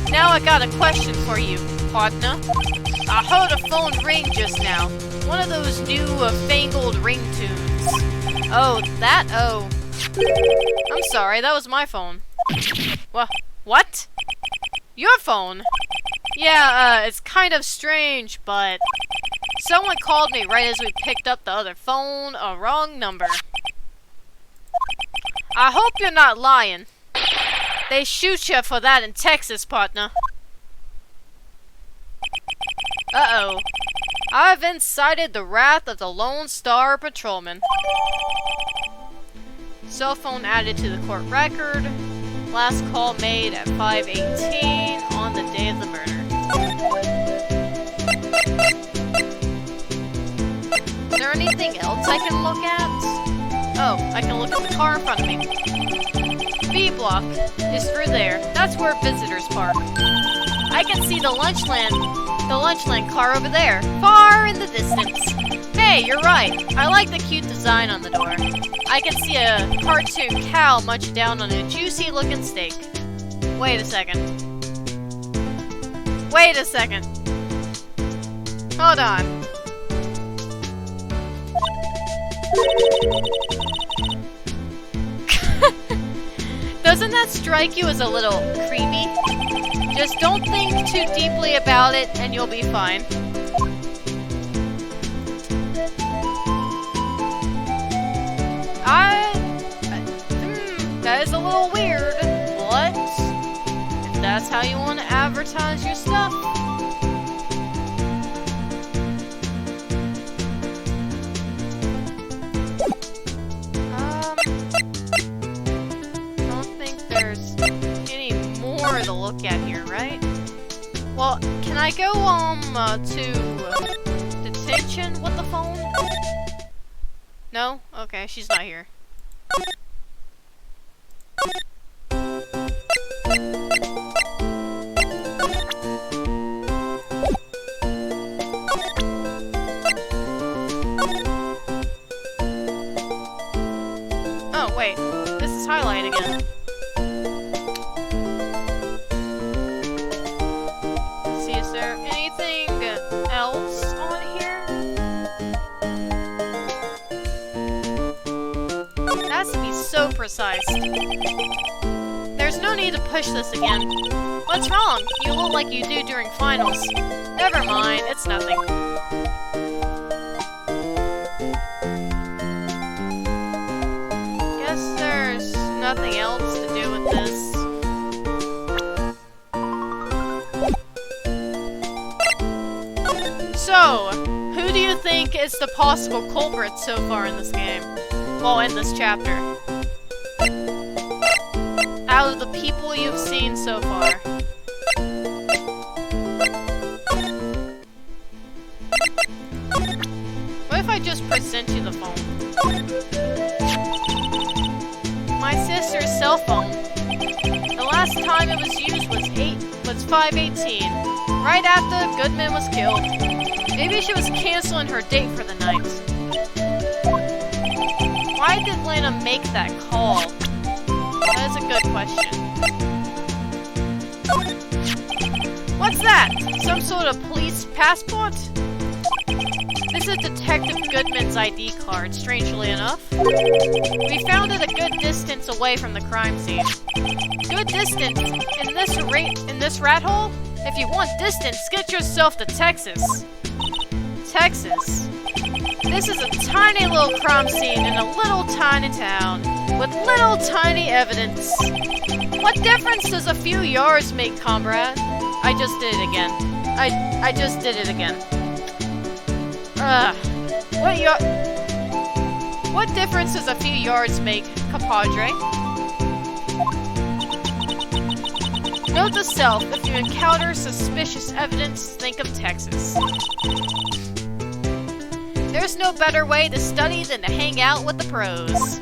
Now I got a question for you, partner. I heard a phone ring just now. One of those new fangled ringtones. Oh, that? Oh. I'm sorry, that was my phone. What? Your phone? Yeah, it's kind of strange, but... Someone called me right as we picked up the other phone, a wrong number. I hope you're not lying. They shoot you for that in Texas, partner. Uh-oh. I've incited the wrath of the Lone Star Patrolman. Cell phone added to the court record. Last call made at 5:18 on the day of the murder. Is there anything else I can look at? Oh, I can look at the car in front of me. B block is through there. That's where visitors park. I can see the Lunchland car over there, far in the distance. Hey, you're right. I like the cute design on the door. I can see a cartoon cow munching down on a juicy looking steak. Wait a second. Wait a second. Hold on. Doesn't that strike you as a little creepy? Just don't think too deeply about it and you'll be fine. That is a little weird, but if that's how you want to advertise your stuff. Don't think there's any more to look at here, right? Well, can I go, to detention with the phone? No? Okay, she's not here. Oh, wait. This is highlighted again. Let's see, is there anything else on here? It has to be so precise. There's no need to push this again. What's wrong? You look like you do during finals. Never mind, it's nothing. Guess there's nothing else to do with this. So, who do you think is the possible culprit so far in this game? Well, in this chapter. Out of the people you've seen so far. What if I just present you the phone? My sister's cell phone. The last time it was used was 5:18, right after Goodman was killed. Maybe she was canceling her date for the night. Why did Lana make that call? That is a good question. What's that? Some sort of police passport? This is Detective Goodman's ID card, strangely enough. We found it a good distance away from the crime scene. Good distance? In this rat hole? If you want distance, get yourself to Texas. Texas. This is a tiny little crime scene in a little tiny town, with little tiny evidence. What difference does a few yards make, comrade? I just did it again. I just did it again. What difference does a few yards make, compadre? Note to self, if you encounter suspicious evidence, think of Texas. There's no better way to study than to hang out with the pros.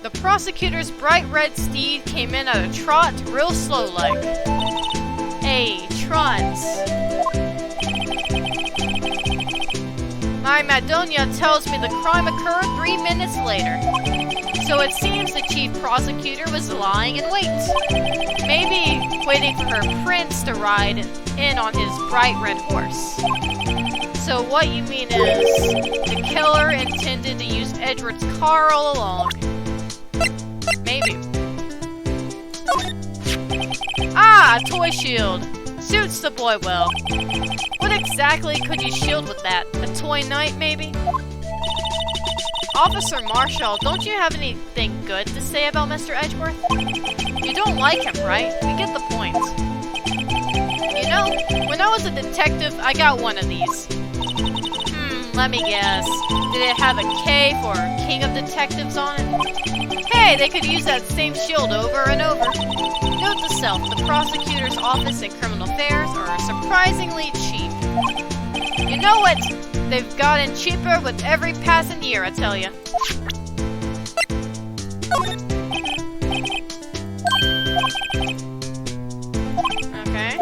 The prosecutor's bright red steed came in at a trot, real slow like. A trot. My Madonia tells me the crime occurred 3 minutes later. So it seems the chief prosecutor was lying in wait. Maybe waiting for her prince to ride in on his bright red horse. So what you mean is, the killer intended to use Edward's car all along. Maybe. Ah, a toy shield. Suits the boy well. What exactly could you shield with that? A toy knight, maybe? Officer Marshall, don't you have anything good to say about Mr. Edgeworth? You don't like him, right? We get the point. You know, when I was a detective, I got one of these. Let me guess. Did it have a K for King of Detectives on it? Hey, they could use that same shield over and over. Note to self, the prosecutor's office in criminal affairs are surprisingly cheap. You know what? They've gotten cheaper with every passing year, I tell ya. Okay.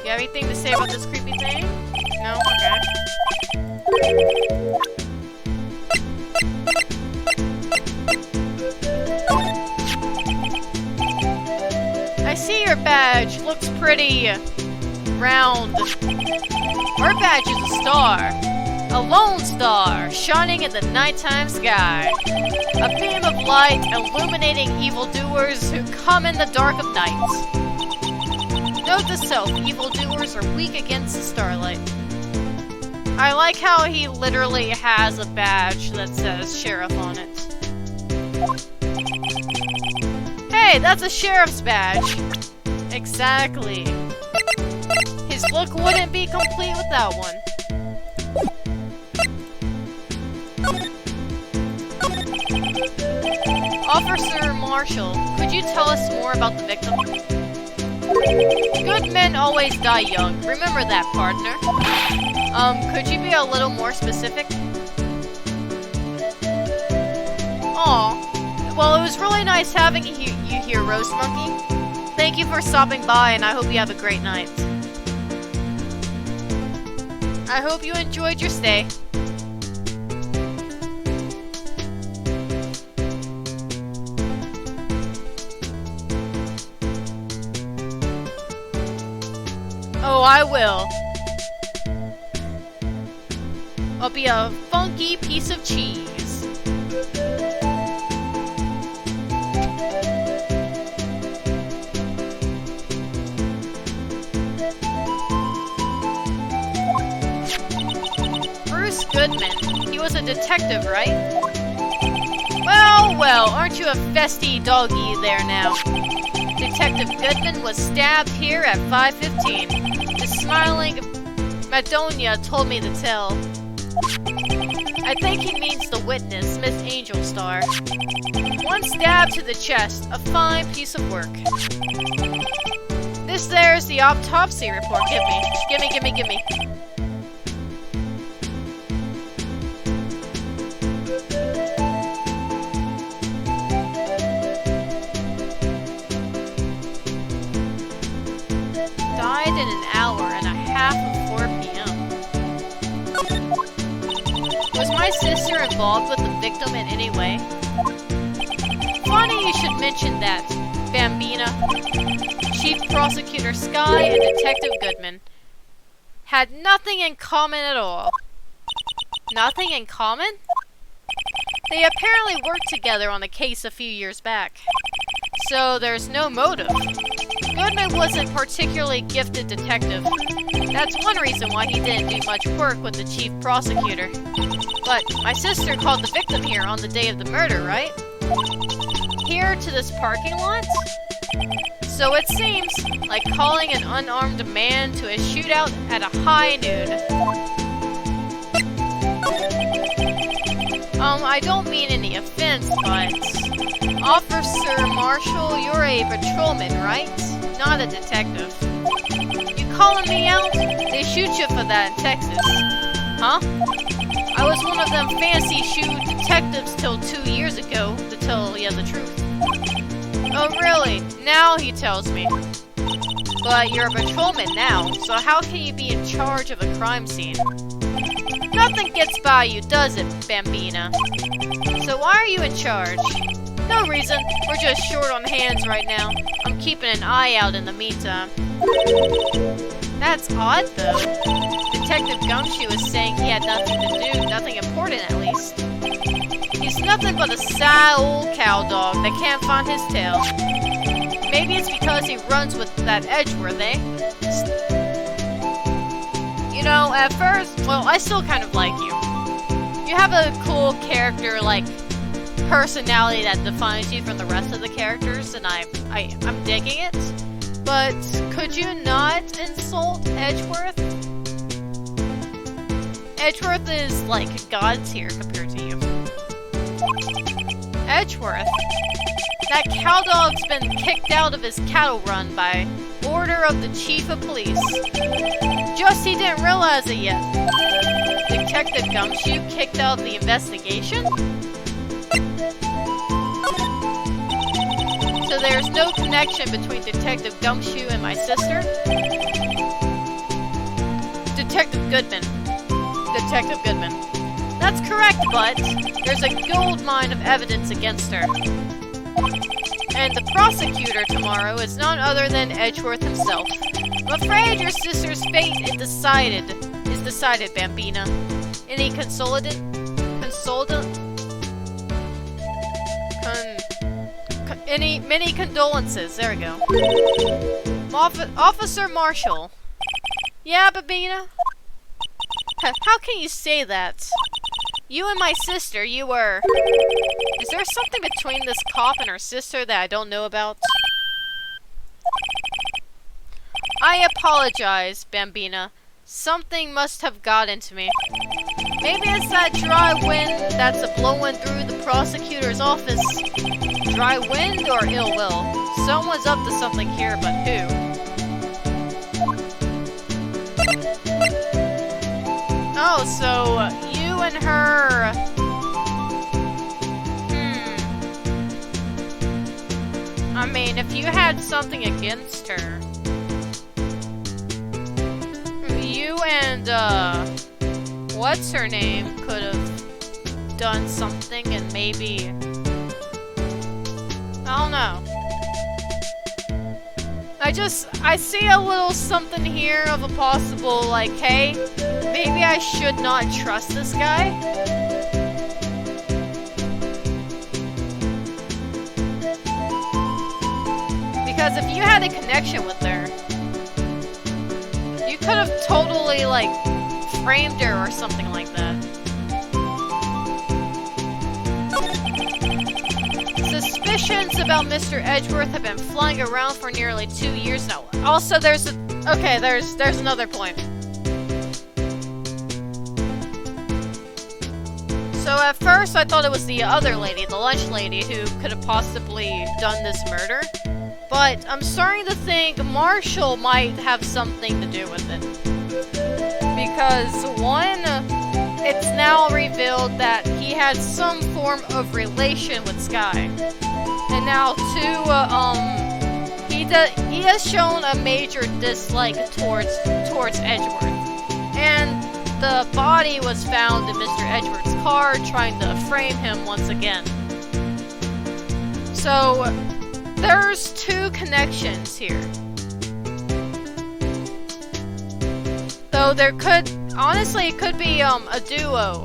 You have anything to say about this creepy thing? No? Okay. I see your badge. Looks pretty round. Our badge is a star. A lone star, shining in the nighttime sky. A beam of light illuminating evildoers who come in the dark of night. Note to self, evildoers are weak against the starlight. I like how he literally has a badge that says sheriff on it. Hey, that's a sheriff's badge! Exactly. His look wouldn't be complete without one. Officer Marshall, could you tell us more about the victim? Good men always die young. Remember that, partner. Could you be a little more specific? Aw. Well, it was really nice having you here, Roast Monkey. Thank you for stopping by, and I hope you have a great night. I hope you enjoyed your stay. Oh, I will. I'll be a funky piece of cheese. Bruce Goodman. He was a detective, right? Well, aren't you a festy doggy there now? Detective Goodman was stabbed here at 5:15. The smiling Madonia told me to tell. I think he means the witness, Miss Angel Star. One stab to the chest, a fine piece of work. This there's the autopsy report. Gimme. Died in an hour and a half before 4 p.m. Was my sister involved with the victim in any way? Funny you should mention that, Bambina. Chief Prosecutor Sky and Detective Goodman had nothing in common at all. Nothing in common? They apparently worked together on a case a few years back. So there's no motive. Goodman wasn't particularly gifted detective. That's one reason why he didn't do much work with the chief prosecutor. But my sister called the victim here on the day of the murder, right? Here to this parking lot? So it seems like calling an unarmed man to a shootout at a high noon. I don't mean any offense, but Officer Marshall, you're a patrolman, right? Not a detective. You calling me out? They shoot you for that in Texas. Huh? I was one of them fancy shoe detectives till 2 years ago, to tell you the truth. Oh really? Now he tells me. But you're a patrolman now, so how can you be in charge of a crime scene? Nothing gets by you, does it, Bambina? So why are you in charge? No reason. We're just short on hands right now. I'm keeping an eye out in the meantime. That's odd, though. Detective Gumshoe is saying he had nothing to do, nothing important at least. He's nothing but a sly old cow dog that can't find his tail. maybe it's because he runs with that Edgeworth, eh? You know, at first, well, I still kind of like you. You have a cool character, like, personality that defines you from the rest of the characters, and I'm digging it. But could you not insult Edgeworth? Edgeworth is like God tier compared to you. Edgeworth? That cowdog's been kicked out of his cattle run by order of the chief of police. Just he didn't realize it yet. Detective Gumshoe kicked out of the investigation? So there's no connection between Detective Gumshoe and my sister? Detective Goodman. Detective Goodman. That's correct, but there's a gold mine of evidence against her. And the prosecutor tomorrow is none other than Edgeworth himself. I'm afraid your sister's fate is decided, Bambina. Any many condolences. There we go. Officer Marshall. Yeah, Bambina? How can you say that? You and my sister, you were... Is there something between this cop and her sister that I don't know about? I apologize, Bambina. Something must have got into me. Maybe it's that dry wind that's a-blowing through the prosecutor's office. Dry wind or ill will? Someone's up to something here, but who? Oh, so you and her... I mean, if you had something against her... You and, what's her name could have done something and maybe... I don't know. I see a little something here of a possible, like, hey, maybe I should not trust this guy. Because if you had a connection with her, you could have totally, like, framed her or something like that. Suspicions about Mr. Edgeworth have been flying around for nearly 2 years now. Also, there's another point. So at first I thought it was the other lady, the lunch lady, who could have possibly done this murder. But I'm starting to think Marshall might have something to do with it. Because one, it's now revealed that he had some form of relation with Skye. And now two, he has shown a major dislike towards Edgeworth. And the body was found in Mr. Edgeworth's car, trying to frame him once again. So, there's two connections here. Though there could, honestly, it could be a duo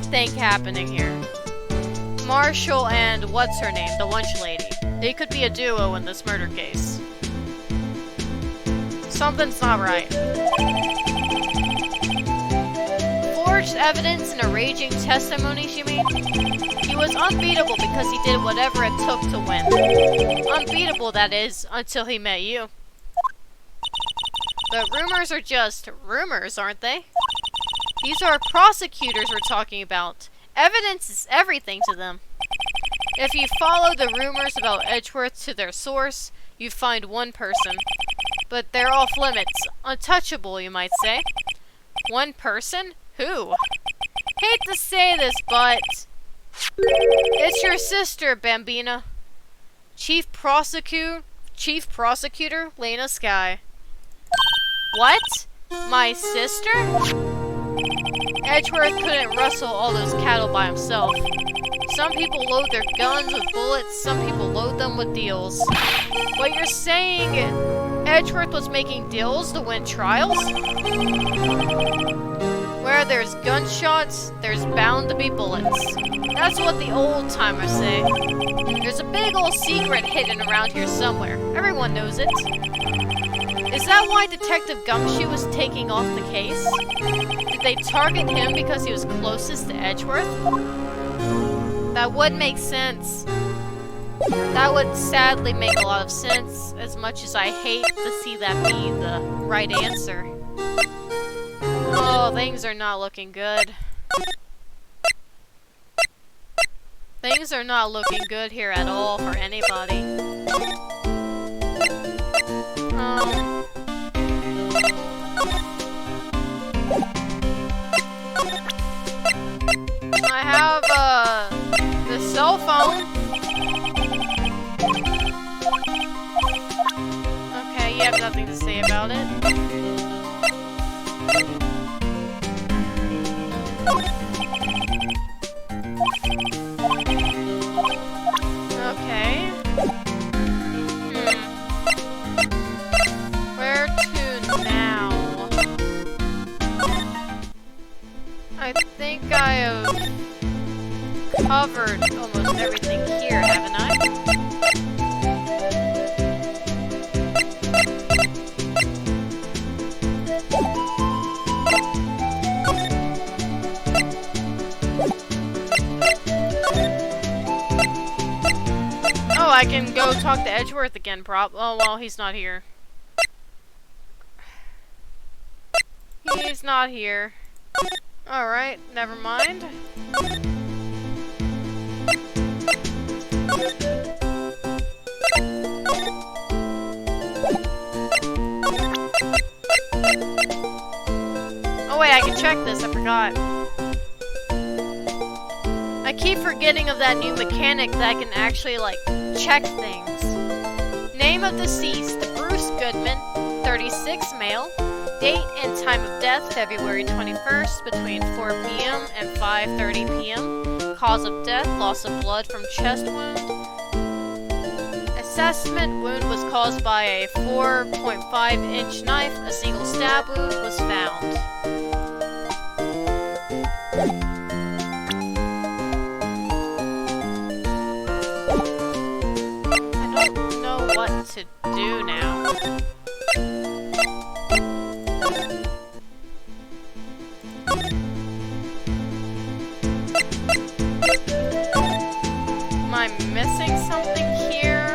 thing happening here. Marshall and what's her name, the lunch lady. They could be a duo in this murder case. Something's not right. Forged evidence and arranging testimonies, you mean? He was unbeatable because he did whatever it took to win. Unbeatable, that is, until he met you. But rumors are just rumors, aren't they? These are prosecutors we're talking about. Evidence is everything to them. If you follow the rumors about Edgeworth to their source, you find one person. But they're off limits. Untouchable, you might say. One person? Who? Hate to say this, but... It's your sister, Bambina. Chief Prosecutor Lena Skye. What? My sister? Edgeworth couldn't rustle all those cattle by himself. Some people load their guns with bullets, some people load them with deals. What you're saying, Edgeworth was making deals to win trials? Where where there's gunshots, there's bound to be bullets. That's what the old timers say. There's a big old secret hidden around here somewhere. Everyone knows it. Is that why Detective Gumshoe was taking off the case? Did they target him because he was closest to Edgeworth? That would make sense. That would sadly make a lot of sense, as much as I hate to see that be the right answer. Oh, things are not looking good. Things are not looking good here at all for anybody. I have, the cell phone. Okay, you have nothing to say about it. Okay. Where to now? I think I have covered almost everything here, haven't I? Oh, I can go talk to Edgeworth again, oh, well, he's not here. He's not here. Alright, never mind. Oh wait, I can check this, I forgot. I keep forgetting of that new mechanic that I can actually, like, check things. Name of deceased, Bruce Goodman, 36, male. Date and time of death, February 21st, between 4 p.m. and 5:30 p.m. Cause of death, loss of blood from chest wound. Assessment, wound was caused by a 4.5-inch knife. A single stab wound was found. I don't know what to do now. Am I missing something here?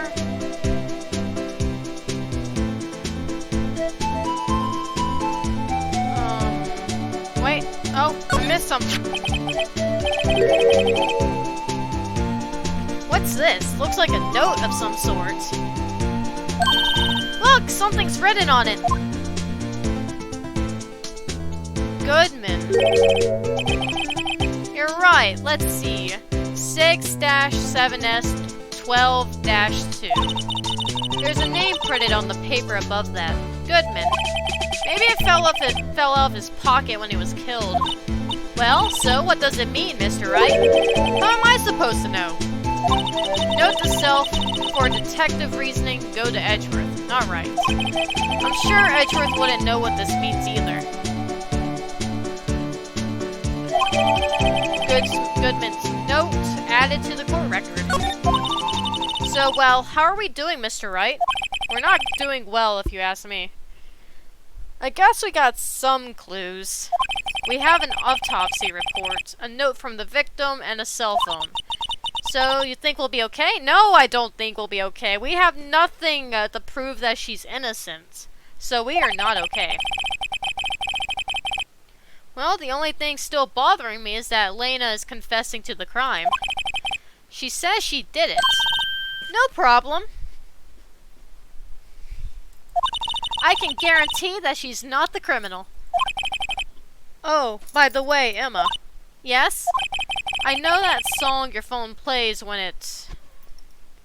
Wait. Oh, I missed something. What's this? Looks like a note of some sort. Look, something's written on it. Goodman. You're right, let's see. 6-7S12-2. There's a name printed on the paper above that. Goodman. Maybe it fell out of his pocket when he was killed. Well, so what does it mean, Mr. Wright? How am I supposed to know? Note to self, for detective reasoning, go to Edgeworth. Alright. I'm sure Edgeworth wouldn't know what this means either. Goodman's note added to the court record. So, well, how are we doing, Mr. Wright? We're not doing well, if you ask me. I guess we got some clues. We have an autopsy report, a note from the victim, and a cell phone. So, you think we'll be okay? No, I don't think we'll be okay. We have nothing to prove that she's innocent. So we are not okay. Well, the only thing still bothering me is that Lena is confessing to the crime. She says she did it. No problem. I can guarantee that she's not the criminal. Oh, by the way, Emma. Yes? I know that song your phone plays when it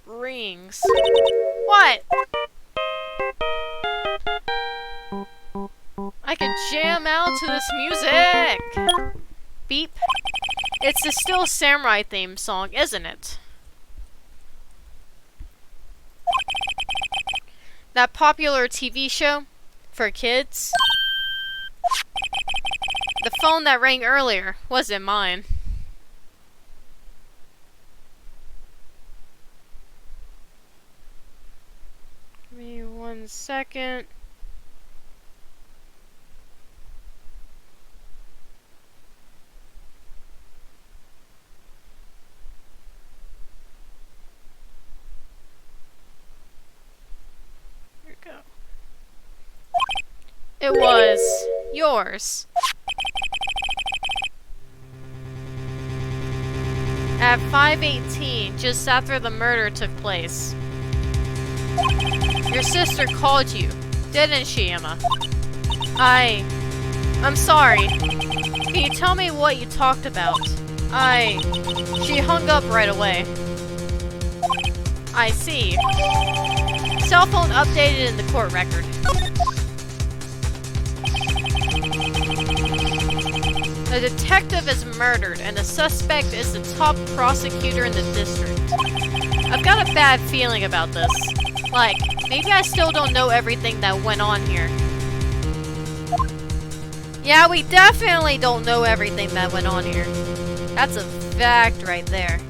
rings. What? I can jam out to this music! Beep. It's the Still Samurai theme song, isn't it? That popular TV show for kids? The phone that rang earlier wasn't mine. Give me 1 second. Here we go. It was yours. At 5:18, just after the murder took place. Your sister called you, didn't she, Emma? I'm sorry. Can you tell me what you talked about? She hung up right away. I see. Cell phone updated in the court record. The detective is murdered, and the suspect is the top prosecutor in the district. I've got a bad feeling about this. Like, maybe I still don't know everything that went on here. Yeah, we definitely don't know everything that went on here. That's a fact right there.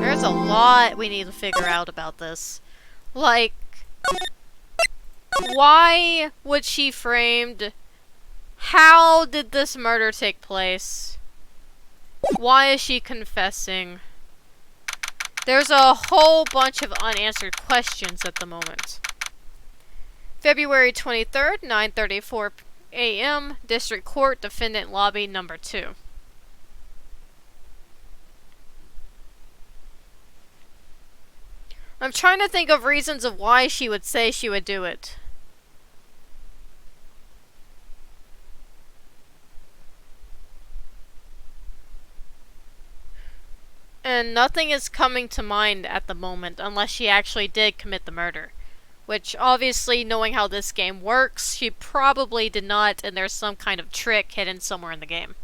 There's a lot we need to figure out about this. Like, why was she framed? How did this murder take place? Why is she confessing? There's a whole bunch of unanswered questions at the moment. February 23rd, 9:34 a.m., District Court, Defendant Lobby Number 2. I'm trying to think of reasons of why she would say she would do it. And nothing is coming to mind at the moment unless she actually did commit the murder. Which, obviously, knowing how this game works, she probably did not, and there's some kind of trick hidden somewhere in the game.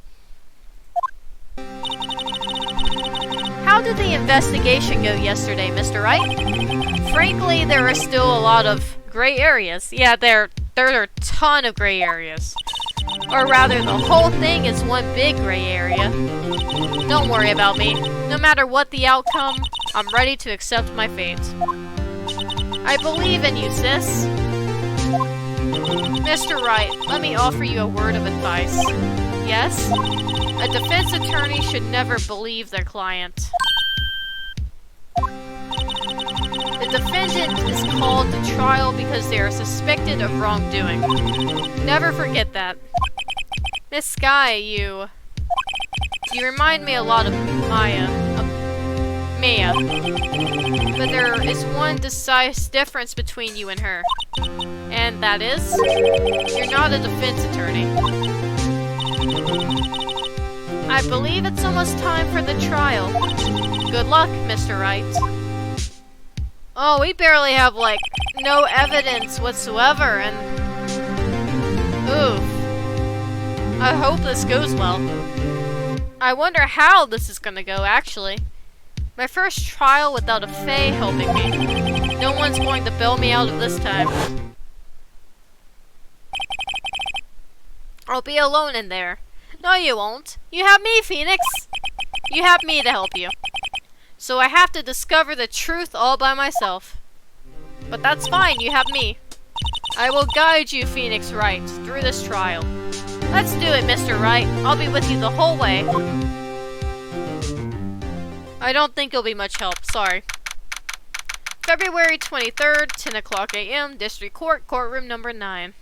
How did the investigation go yesterday, Mr. Wright? Frankly, there are still a lot of gray areas. Yeah, there are a ton of gray areas. Or rather, the whole thing is one big gray area. Don't worry about me. No matter what the outcome, I'm ready to accept my fate. I believe in you, sis. Mr. Wright, let me offer you a word of advice. Yes? A defense attorney should never believe their client. The defendant is called to trial because they are suspected of wrongdoing. Never forget that. Miss Sky, you remind me a lot of Maya. But there is one decisive difference between you and her. And that is, you're not a defense attorney. I believe it's almost time for the trial. Good luck, Mr. Wright. Oh, we barely have, like, no evidence whatsoever, and... oof. I hope this goes well. I wonder how this is gonna go, actually. My first trial without a Fae helping me. No one's going to bail me out of this time. I'll be alone in there. No, you won't. You have me, Phoenix. You have me to help you. So I have to discover the truth all by myself. But that's fine, you have me. I will guide you, Phoenix Wright, through this trial. Let's do it, Mr. Wright. I'll be with you the whole way. I don't think it'll be much help, sorry. February 23rd, 10 o'clock a.m., District Court, Courtroom Number 9.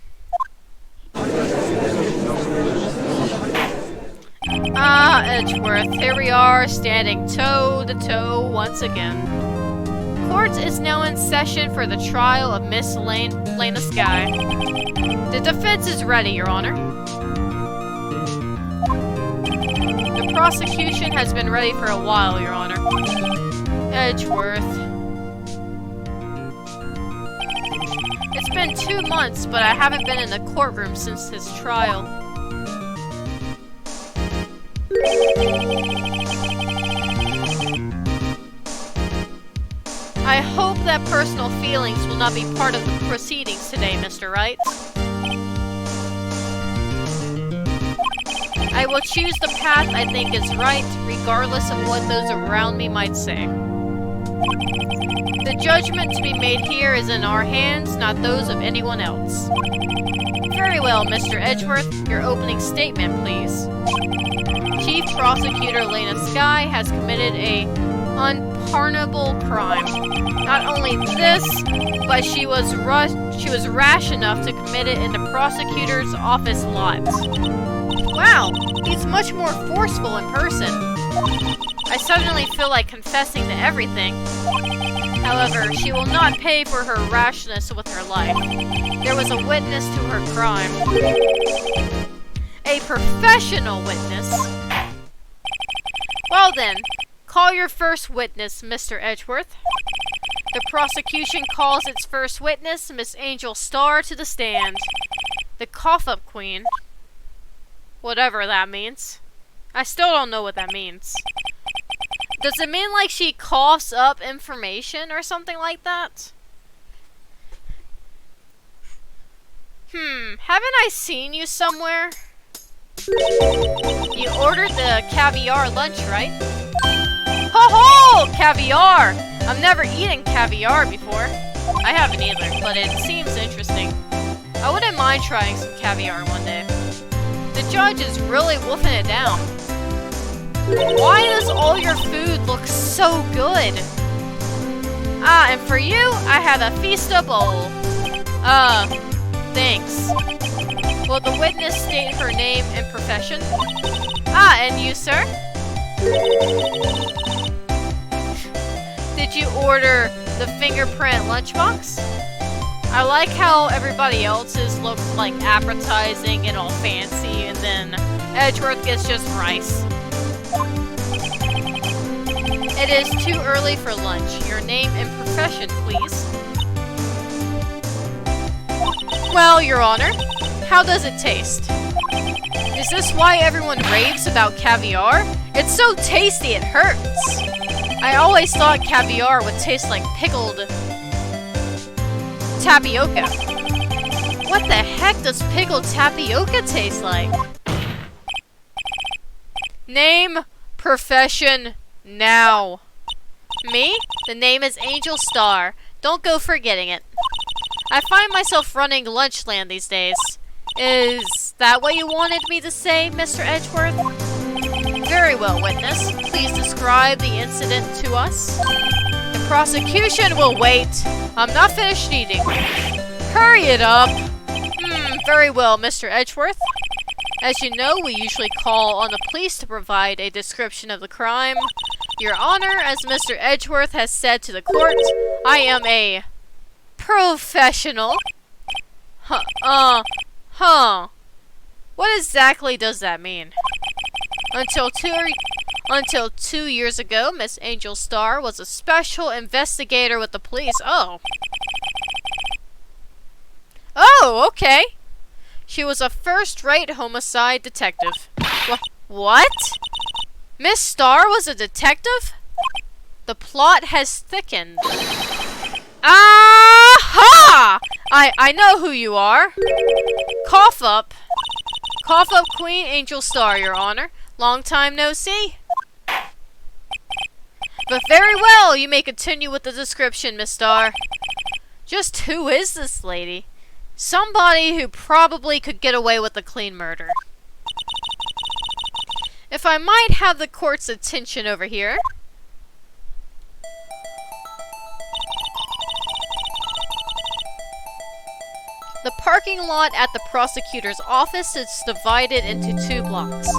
Ah, Edgeworth, here we are, standing toe-to-toe once again. Court is now in session for the trial of Miss Lena Sky. The defense is ready, Your Honor. The prosecution has been ready for a while, Your Honor. Edgeworth. It's been 2 months, but I haven't been in the courtroom since his trial. I hope that personal feelings will not be part of the proceedings today, Mr. Wright. I will choose the path I think is right, regardless of what those around me might say. The judgment to be made here is in our hands, not those of anyone else. Very well, Mr. Edgeworth. Your opening statement, please. Chief Prosecutor Lena Skye has committed a unpardonable crime. Not only this, but she was rash enough to commit it in the prosecutor's office lot. Wow, he's much more forceful in person. I suddenly feel like confessing to everything. However, she will not pay for her rashness with her life. There was a witness to her crime. A professional witness. Well then, call your first witness, Mr. Edgeworth. The prosecution calls its first witness, Miss Angel Starr, to the stand. The cough-up queen. Whatever that means. I still don't know what that means. Does it mean like she coughs up information or something like that? Haven't I seen you somewhere? You ordered the caviar lunch, right? Ho-ho! Caviar! I've never eaten caviar before. I haven't either, but it seems interesting. I wouldn't mind trying some caviar one day. The judge is really wolfing it down. Why does all your food look so good? Ah, and for you, I had a Fista bowl. Thanks. Will the witness state her name and profession? Ah, and you, sir? Did you order the fingerprint lunchbox? I like how everybody else's looks like appetizing and all fancy, and then Edgeworth gets just rice. It is too early for lunch. Your name and profession, please. Well, Your Honor, how does it taste? Is this why everyone raves about caviar? It's so tasty it hurts. I always thought caviar would taste like pickled tapioca. What the heck does pickled tapioca taste like? Name, profession, now. Me? The name is Angel Starr. Don't go forgetting it. I find myself running Lunchland these days. Is that what you wanted me to say, Mr. Edgeworth? Very well, witness. Please describe the incident to us. The prosecution will wait. I'm not finished eating. Hurry it up. Very well, Mr. Edgeworth. As you know, we usually call on the police to provide a description of the crime. Your Honor, as Mr. Edgeworth has said to the court, I am a professional. What exactly does that mean? Until 2 years ago, Miss Angel Starr was a special investigator with the police. Oh, okay. She was a first-rate homicide detective. What? Miss Starr was a detective? The plot has thickened. Aha! I know who you are. Cough up. Cough up Queen Angel Starr, Your Honor. Long time no see. But very well, you may continue with the description, Miss Starr. Just who is this lady? Somebody who probably could get away with a clean murder. If I might have the court's attention over here. The parking lot at the prosecutor's office is divided into 2 blocks.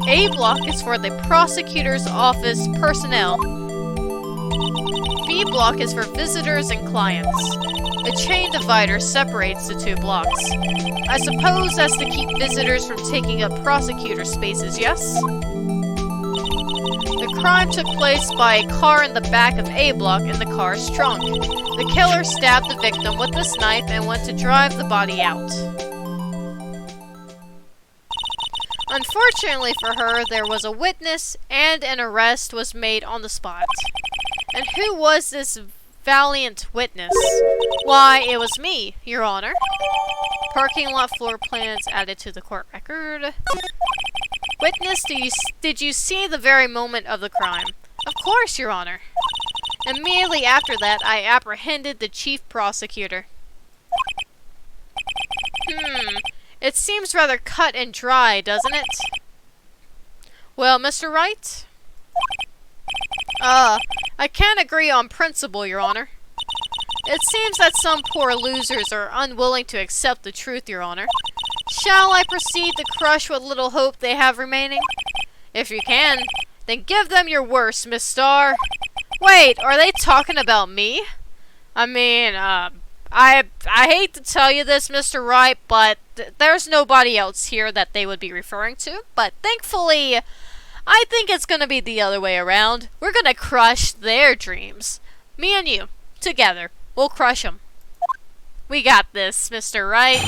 A block is for the prosecutor's office personnel. B block is for visitors and clients. A chain divider separates the 2 blocks. I suppose that's to keep visitors from taking up prosecutor spaces, yes? The crime took place by a car in the back of A block in the car's trunk. The killer stabbed the victim with this knife and went to drive the body out. Unfortunately for her, there was a witness and an arrest was made on the spot. And who was this valiant witness? Why, it was me, Your Honor. Parking lot floor plans added to the court record. Witness, did you see the very moment of the crime? Of course, Your Honor. Immediately after that, I apprehended the chief prosecutor. It seems rather cut and dry, doesn't it? Well, Mr. Wright? I can't agree on principle, Your Honor. It seems that some poor losers are unwilling to accept the truth, Your Honor. Shall I proceed to crush what little hope they have remaining? If you can, then give them your worst, Miss Starr. Wait, are they talking about me? I mean, I hate to tell you this, Mr. Wright, but there's nobody else here that they would be referring to. But thankfully, I think it's gonna be the other way around. We're gonna crush their dreams. Me and you, together, we'll crush them. We got this, Mr. Wright.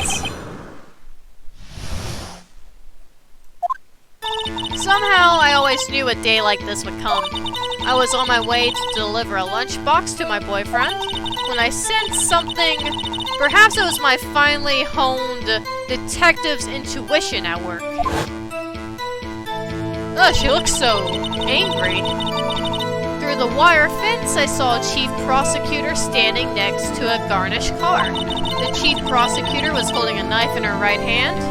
Somehow, I always knew a day like this would come. I was on my way to deliver a lunchbox to my boyfriend when I sensed something. Perhaps it was my finely honed detective's intuition at work. Oh, she looks so angry. Through the wire fence, I saw a chief prosecutor standing next to a garnished car. The chief prosecutor was holding a knife in her right hand.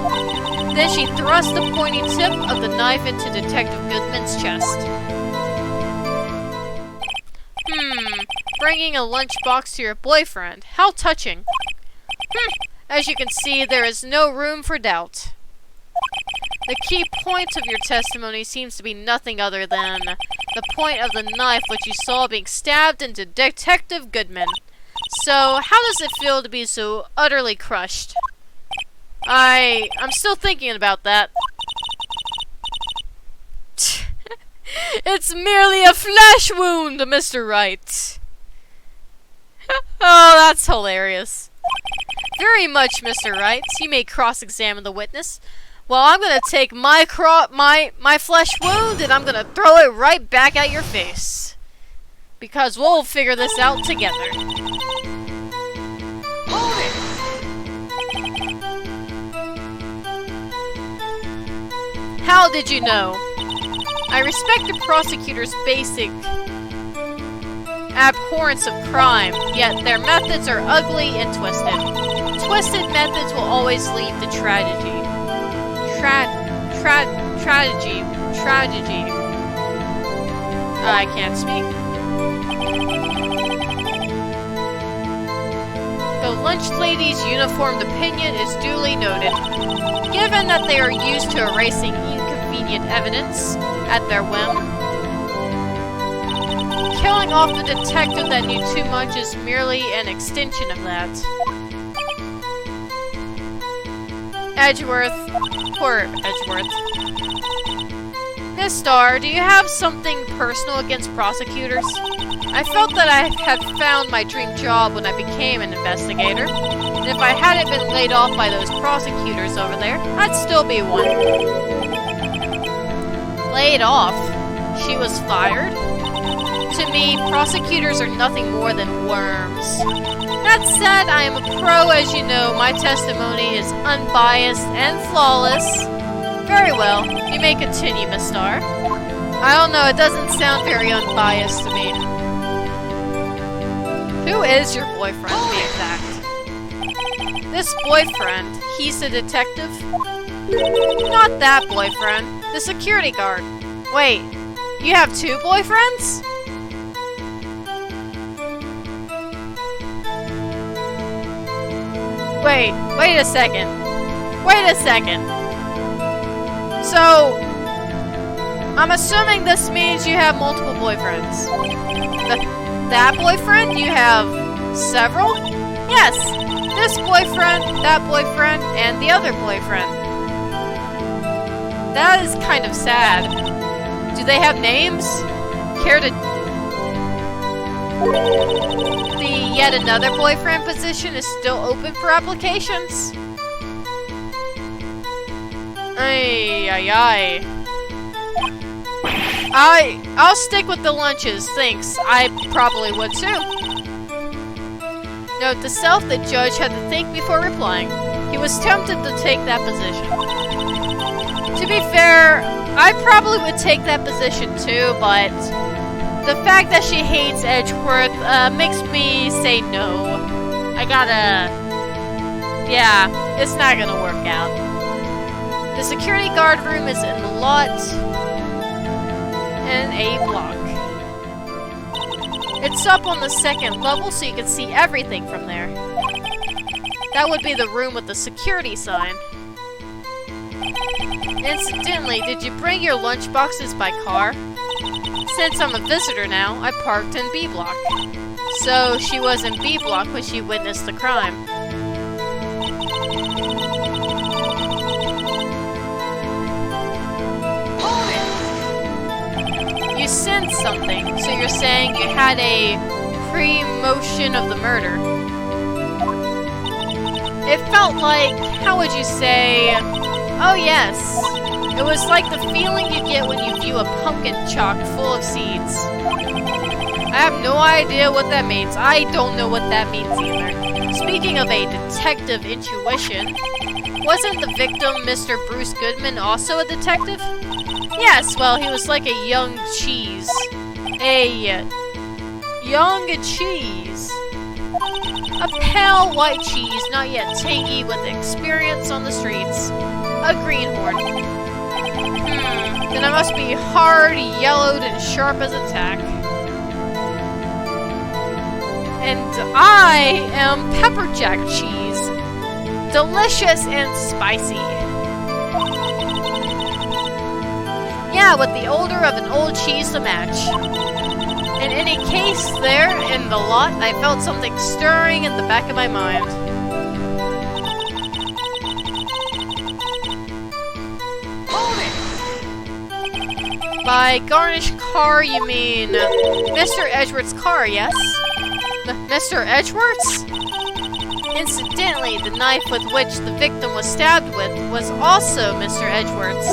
Then she thrust the pointy tip of the knife into Detective Goodman's chest. Bringing a lunchbox to your boyfriend. How touching. As you can see, there is no room for doubt. The key point of your testimony seems to be nothing other than the point of the knife which you saw being stabbed into Detective Goodman. So, how does it feel to be so utterly crushed? I'm still thinking about that. It's merely a flesh wound, Mr. Wright. Oh, that's hilarious. Very much, Mr. Wright. You may cross-examine the witness. Well, I'm gonna take my flesh wound and I'm gonna throw it right back at your face. Because we'll figure this out together. How did you know? I respect the prosecutor's basic abhorrence of crime, yet their methods are ugly and twisted. Twisted methods will always lead to tragedy. Tragedy. I can't speak. The lunch lady's uniformed opinion is duly noted. Given that they are used to erasing inconvenient evidence at their whim, killing off the detective that knew too much is merely an extension of that. Edgeworth. Poor Edgeworth. Miss Starr, do you have something personal against prosecutors? I felt that I had found my dream job when I became an investigator. And if I hadn't been laid off by those prosecutors over there, I'd still be one. Laid off? She was fired? To me, prosecutors are nothing more than worms. That said, I am a pro, as you know. My testimony is unbiased and flawless. Very well. You may continue, Miss Starr. I don't know, it doesn't sound very unbiased to me. Who is your boyfriend, to be exact? This boyfriend, he's a detective? Not that boyfriend. The security guard. Wait, you have two boyfriends? Wait a second. So, I'm assuming this means you have multiple boyfriends. That boyfriend? You have several? Yes. This boyfriend, that boyfriend, and the other boyfriend. That is kind of sad. Do they have names? Care to... The yet another boyfriend position is still open for applications? I'll stick with the lunches, thanks. I probably would too. Note to self, the judge had to think before replying. He was tempted to take that position. To be fair, I probably would take that position too, but the fact that she hates Edgeworth makes me say no. I gotta... Yeah, it's not gonna work out. The security guard room is in the lot in A block. It's up on the second level, so you can see everything from there. That would be the room with the security sign. Incidentally, did you bring your lunchboxes by car? Since I'm a visitor now, I parked in B block. So, she was in B block when she witnessed the crime. You sensed something, so you're saying you had a pre-motion of the murder. It felt like, how would you say... Oh yes, it was like the feeling you get when you view a pumpkin chock full of seeds. I have no idea what that means. I don't know what that means either. Speaking of a detective intuition, wasn't the victim Mr. Bruce Goodman also a detective? Yes, well, he was like a young cheese. A young cheese. A pale white cheese, not yet tangy with experience on the streets. A greenhorn. Then I must be hard, yellowed, and sharp as a tack. And I am pepper jack cheese. Delicious and spicy. Yeah, with the odor of an old cheese to match. In any case, there, in the lot, I felt something stirring in the back of my mind. By garnished car, you mean Mr. Edgeworth's car, yes? Mr. Edgeworth's? Incidentally, the knife with which the victim was stabbed with was also Mr. Edgeworth's,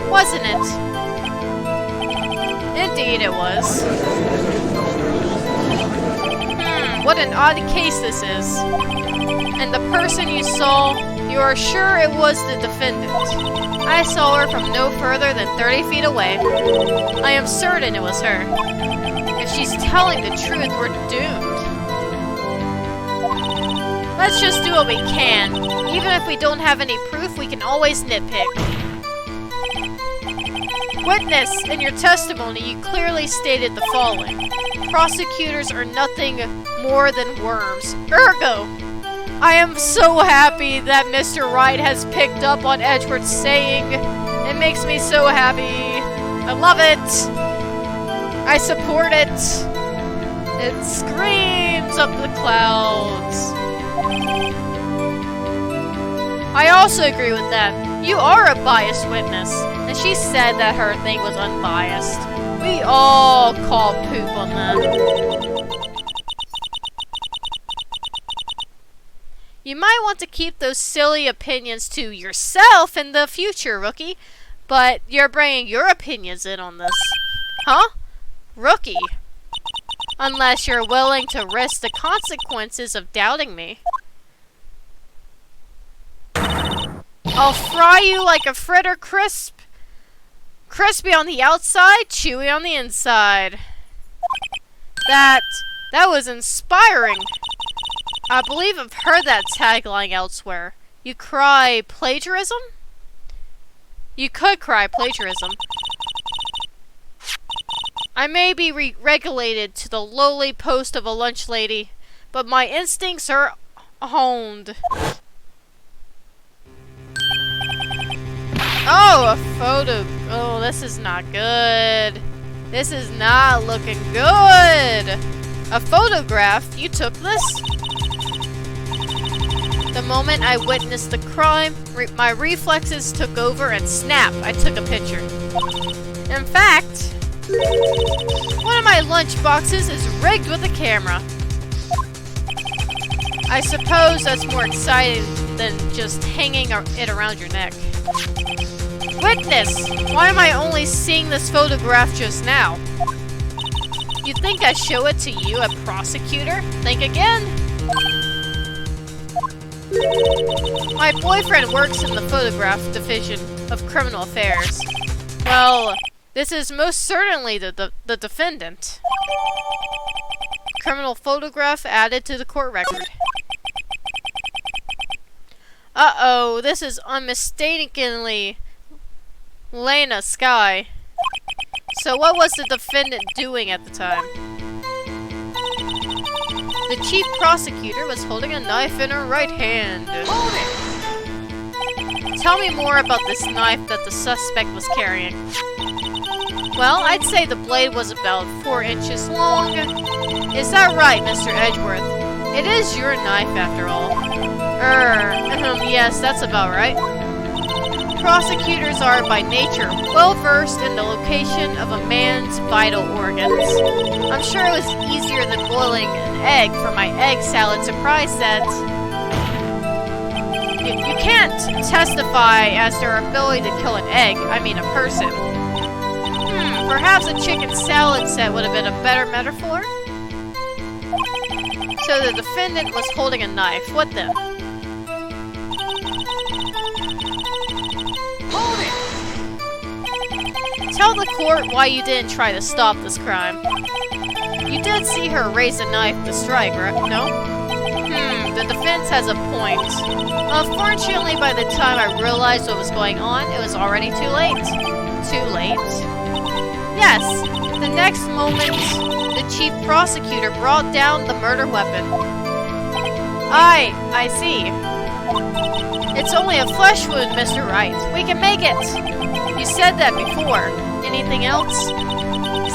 wasn't it? Indeed it was. What an odd case this is. And the person you saw, you are sure it was the defendant. I saw her from no further than 30 feet away. I am certain it was her. If she's telling the truth, we're doomed. Let's just do what we can. Even if we don't have any proof, we can always nitpick. Witness, in your testimony, you clearly stated the following. Prosecutors are nothing more than worms. Ergo, I am so happy that Mr. Wright has picked up on Edgeworth's saying. It makes me so happy. I love it. I support it. It screams up the clouds. I also agree with that. You are a biased witness. And she said that her thing was unbiased. We all call poop on that. You might want to keep those silly opinions to yourself in the future, Rookie. But you're bringing your opinions in on this. Huh? Rookie. Unless you're willing to risk the consequences of doubting me. I'll fry you like a fritter crisp. Crispy on the outside, chewy on the inside. That was inspiring. I believe I've heard that tagline elsewhere. You cry plagiarism? You could cry plagiarism. I may be regulated to the lowly post of a lunch lady, but my instincts are honed. Oh, a photo. Oh, this is not good. This is not looking good. A photograph? You took this? The moment I witnessed the crime, my reflexes took over and snap, I took a picture. In fact, one of my lunch boxes is rigged with a camera. I suppose that's more exciting than just hanging it around your neck. Witness! Why am I only seeing this photograph just now? You think I show it to you, a prosecutor? Think again? My boyfriend works in the photograph division of criminal affairs. Well, this is most certainly the defendant. Criminal photograph added to the court record. Uh-oh, this is unmistakably Lena Sky. So what was the defendant doing at the time? The chief prosecutor was holding a knife in her right hand. Hold it! Tell me more about this knife that the suspect was carrying. Well, I'd say the blade was about 4 inches long. Is that right, Mr. Edgeworth? It is your knife, after all. Yes, that's about right. Prosecutors are, by nature, well-versed in the location of a man's vital organs. I'm sure it was easier than boiling an egg for my egg salad surprise set. You can't testify as to her ability to kill an egg, I mean a person. Perhaps a chicken salad set would have been a better metaphor? So the defendant was holding a knife. What then? Hold it! Tell the court why you didn't try to stop this crime. You did see her raise a knife to strike, right? No? The defense has a point. Unfortunately, by the time I realized what was going on, it was already too late. Too late? Yes, the next moment, the chief prosecutor brought down the murder weapon. I see. It's only a flesh wound, Mr. Wright. We can make it. You said that before. Anything else?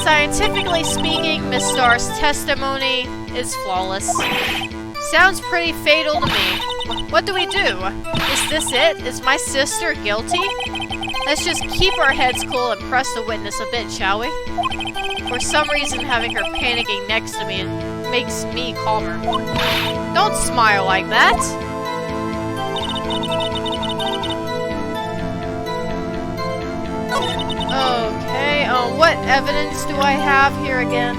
Scientifically speaking, Miss Starr's testimony is flawless. Sounds pretty fatal to me. What do we do? Is this it? Is my sister guilty? Let's just keep our heads cool and press the witness a bit, shall we? For some reason, having her panicking next to me makes me calmer. Don't smile like that! Okay, what evidence do I have here again?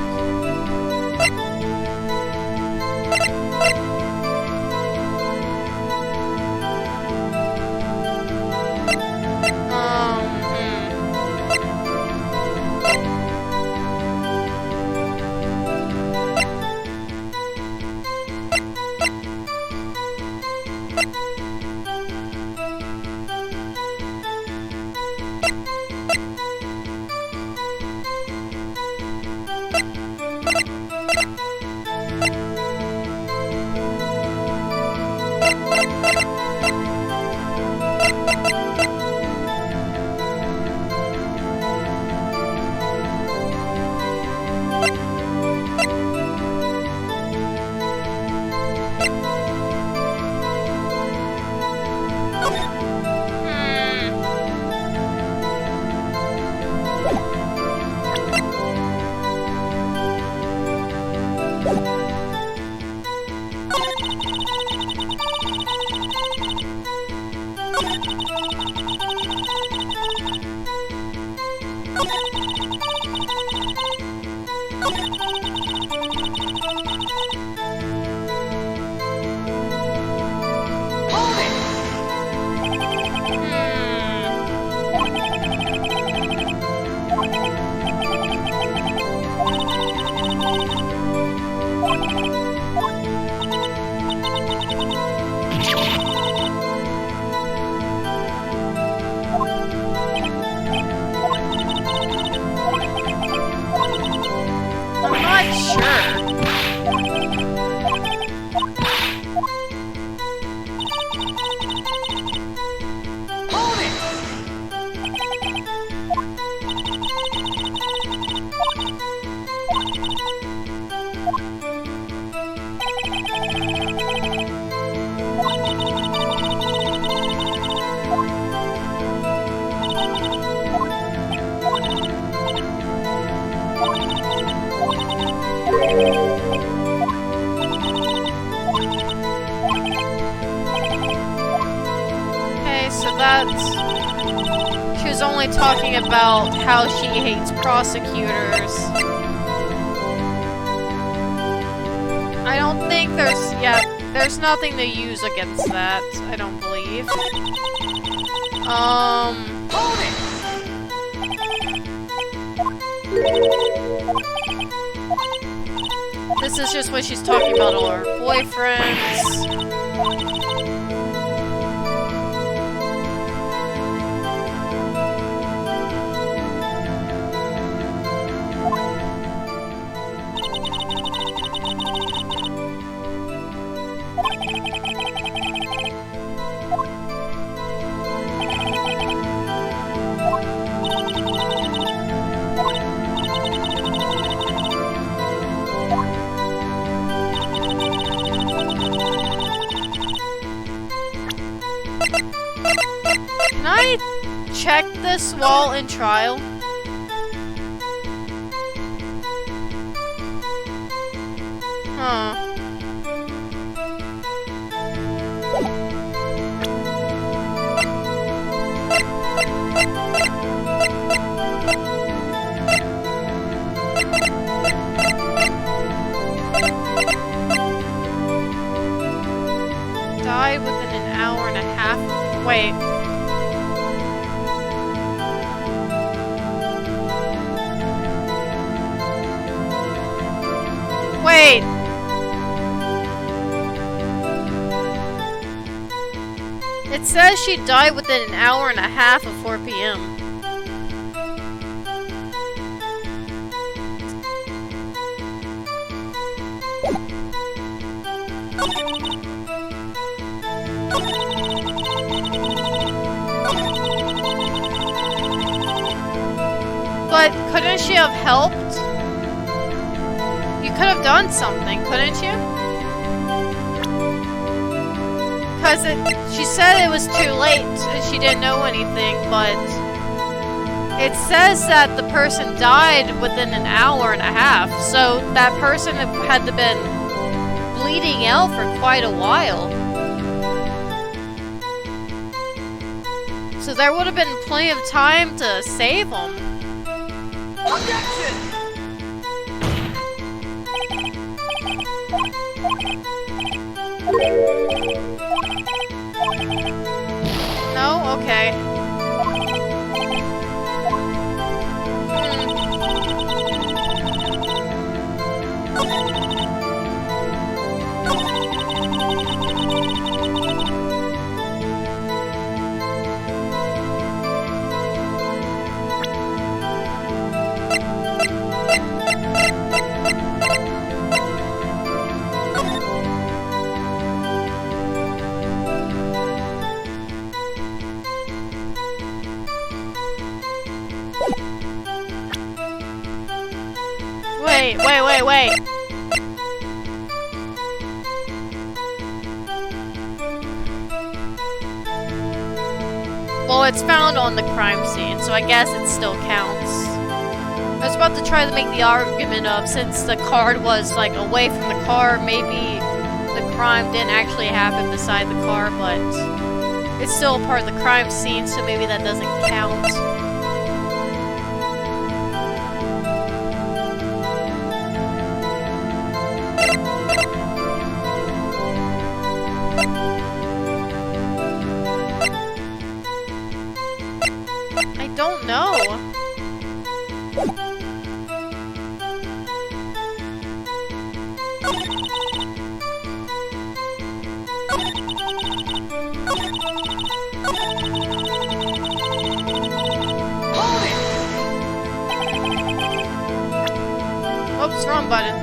She was only talking about how she hates prosecutors. I don't think there's nothing to use against that, I don't believe. Hold it! This is just when she's talking about all her boyfriends. Can I check this wall in trial? Huh. Died within an hour and a half. Wait. Wait! It says she died within an hour and a half of 4 p.m. But couldn't she have helped? You could have done something, couldn't you? Because she said it was too late and she didn't know anything, but it says that the person died within an hour and a half, so that person had to been bleeding out for quite a while. So there would have been plenty of time to save him. Objection! No? Okay. Wait. Well, it's found on the crime scene, so I guess it still counts. I was about to try to make the argument of, since the card was, like, away from the car, maybe the crime didn't actually happen beside the car, but it's still a part of the crime scene, so maybe that doesn't count. I don't know. Oops, wrong button.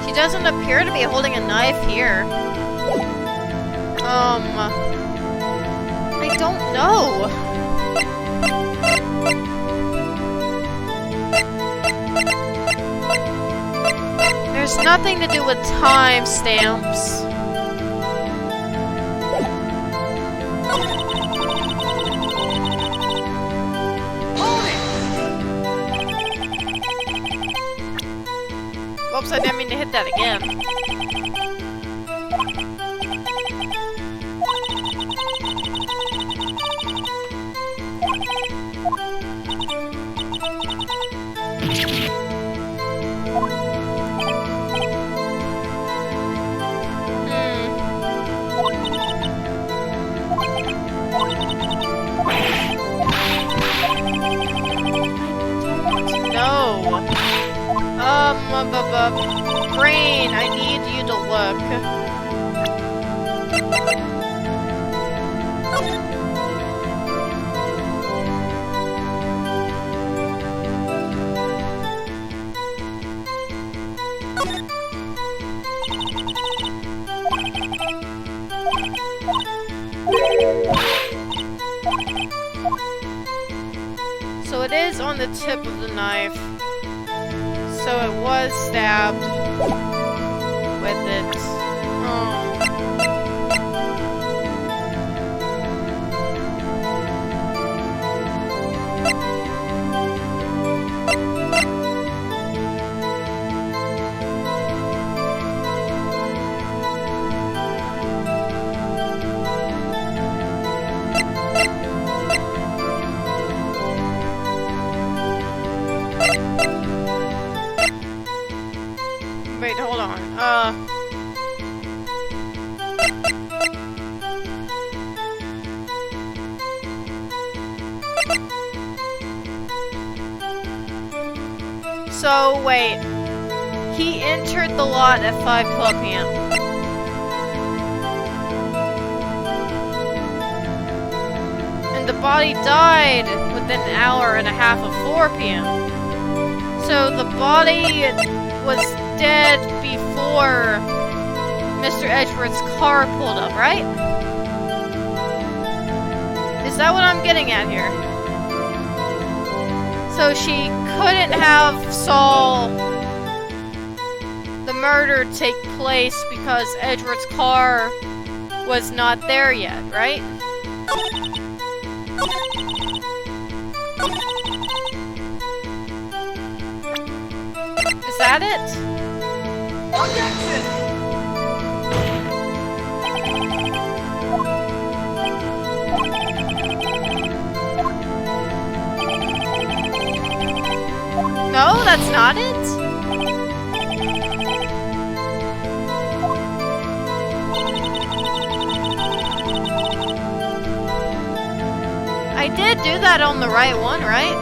She doesn't appear to be holding a knife here. I don't know. There's has nothing to do with timestamps. Whoops, I didn't mean to hit that again. Brain, I need you to look. So it is on the tip of the knife. So it was stabbed with it. Wait, hold on. So, wait. He entered the lot at 5:12 p.m. And the body died within an hour and a half of 4 p.m. So the body was dead before Mr. Edgeworth's car pulled up, right? Is that what I'm getting at here? So she couldn't have saw the murder take place because Edgeworth's car was not there yet, right? Is that it? Objection! No, that's not it? I did do that on the right one, right?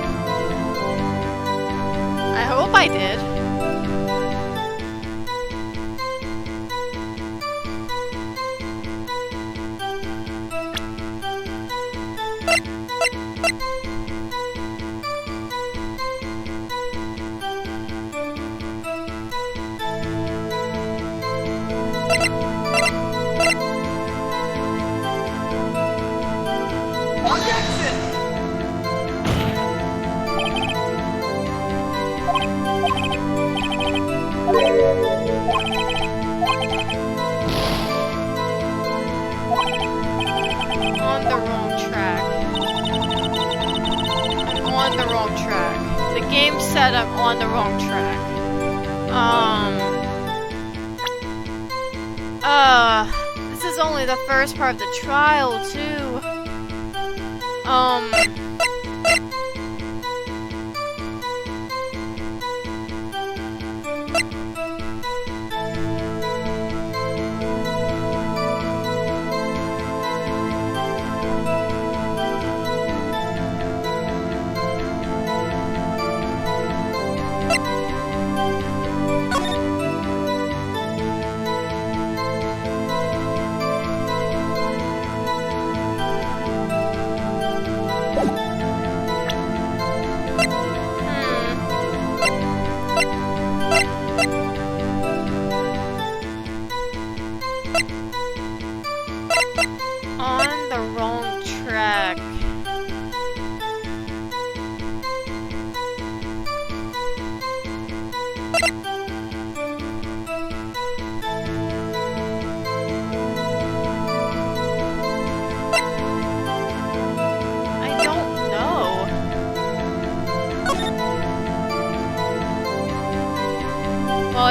I hope I did. On the wrong track. I'm on the wrong track. The game said I'm on the wrong track. This is only the first part of the trial, too.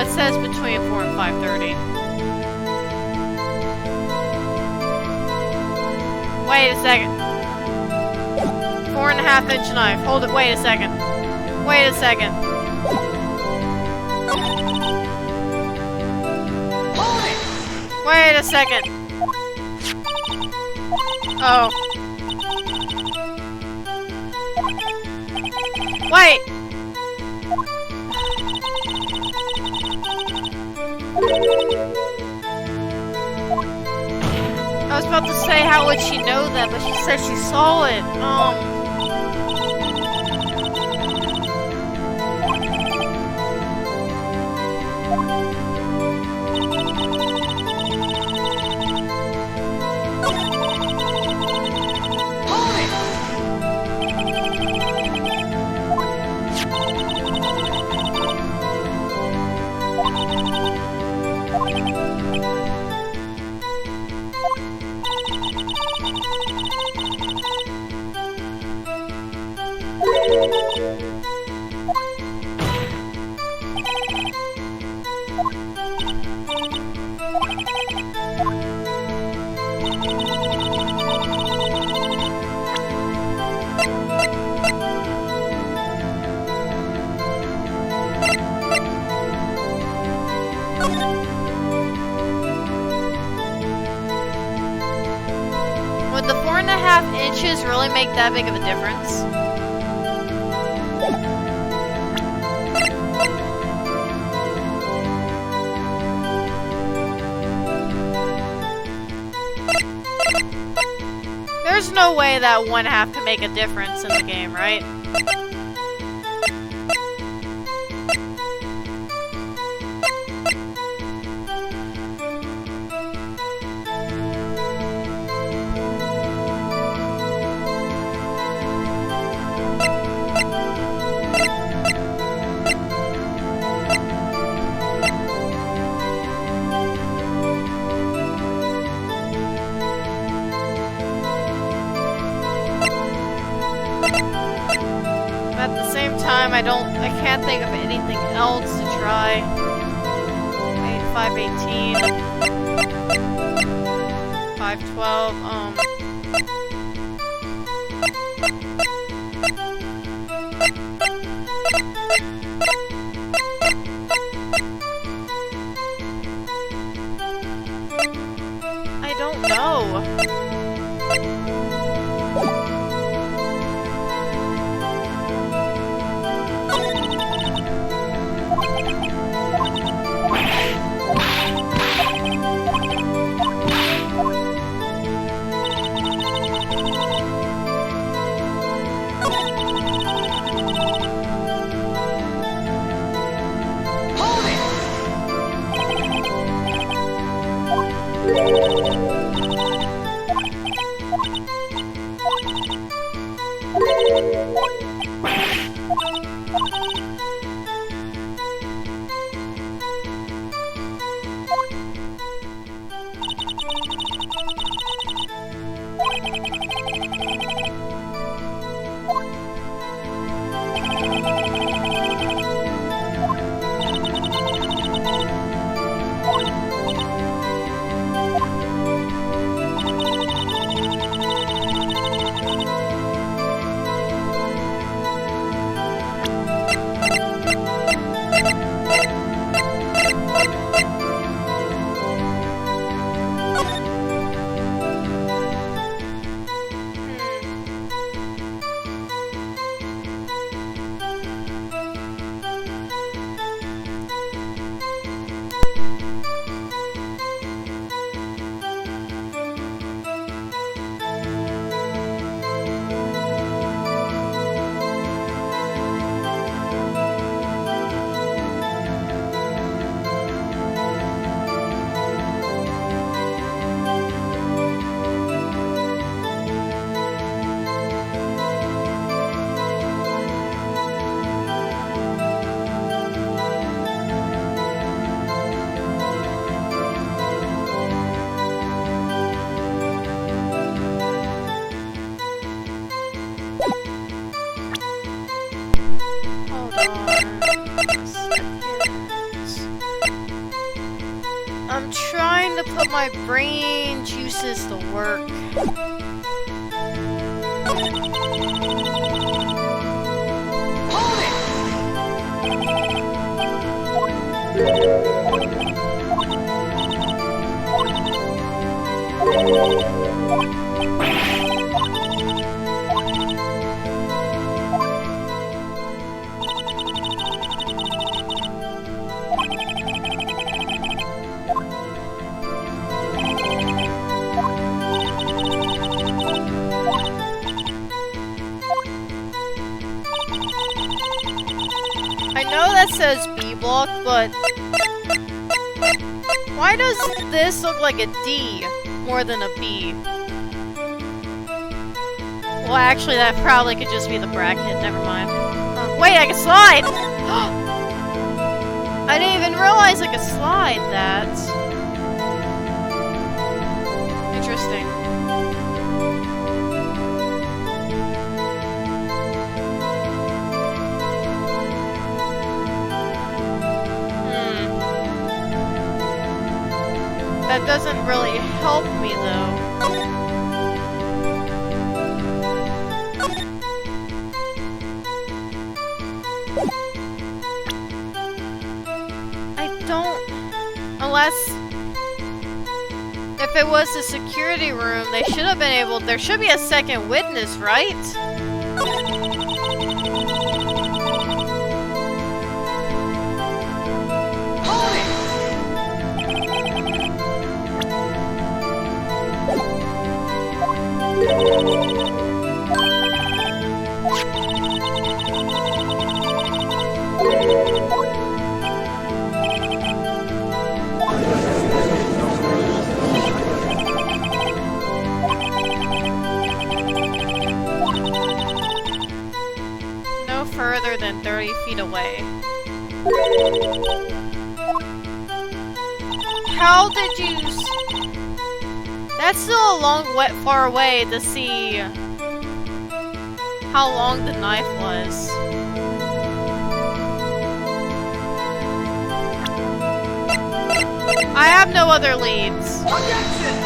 it says between 4 and 5:30. Wait a second. 4.5-inch knife. Hold it. Wait a second. Wait a second. Hold it! Wait a second. Oh. Wait! I was about to say how would she know that, but she said she saw it. Hold it! Would the 4.5 inches really make that big of a difference? There's no way that 1/2 can make a difference in the game, right? At the same time, I can't think of anything else to try. 518, 512, I don't know. my brain juices to work. Hold it! I know that says B block, but why does this look like a D more than a B? Well, actually, that probably could just be the bracket. Never mind. Wait, I can slide! I didn't even realize I could slide that. Interesting. That doesn't really help me, though. I don't... Unless... If it was a security room, they should have been able... There should be a second witness, right? No further than 30 feet away. How did you... That's still a long, far away to see how long the knife was. I have no other leads. Objection!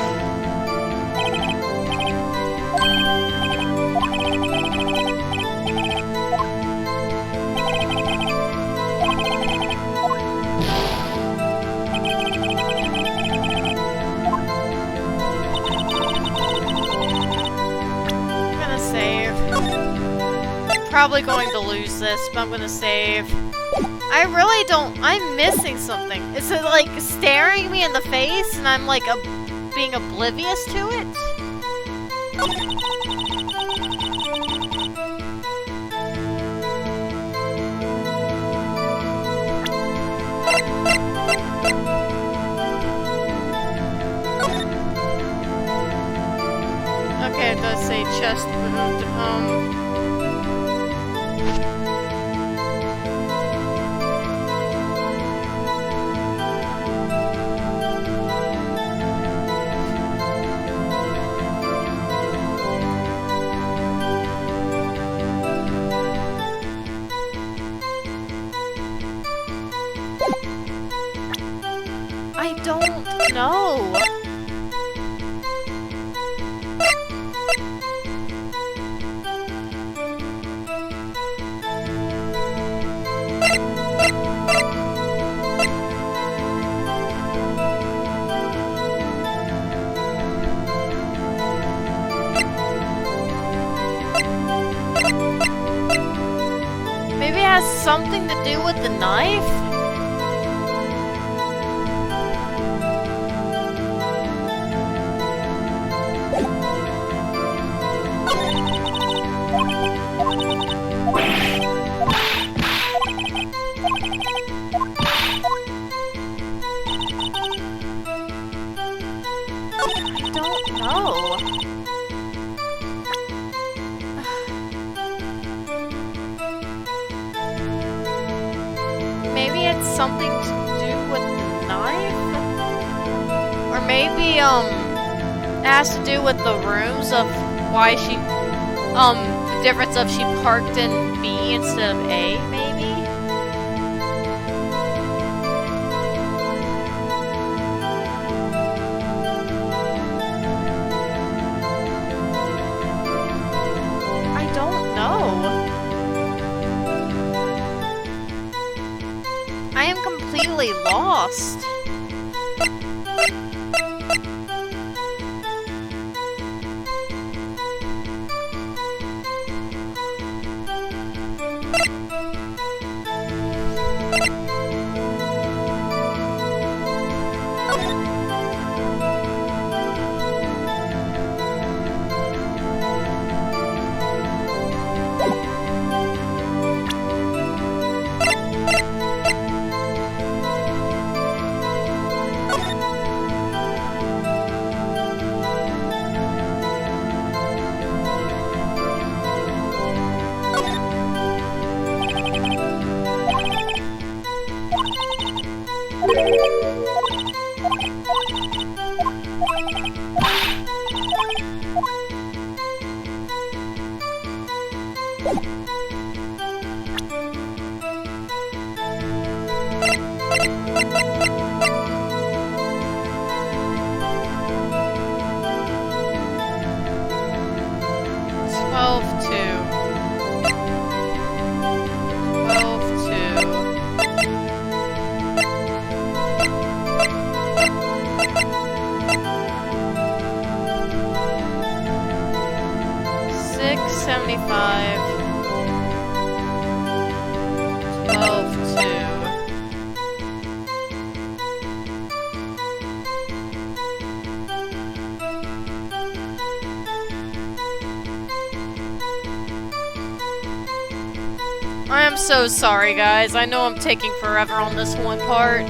Probably going to lose this, but I'm gonna save. I really don't. I'm missing something. It's like staring me in the face, and I'm like being oblivious to it. Okay, it does say chest wound. I don't know. Maybe it has something to do with the knife? I don't know. Maybe it's something to do with the knife? Or maybe, it has to do with the rooms of why she, the difference of she parked in B instead of A, maybe? I am completely lost. I am so sorry, guys. I know I'm taking forever on this one part.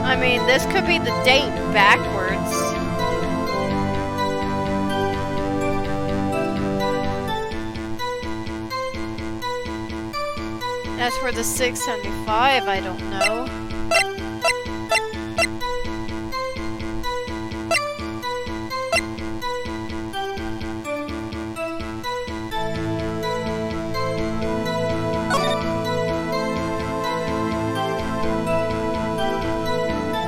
I mean, this could be the date backwards. As for the 675, I don't know.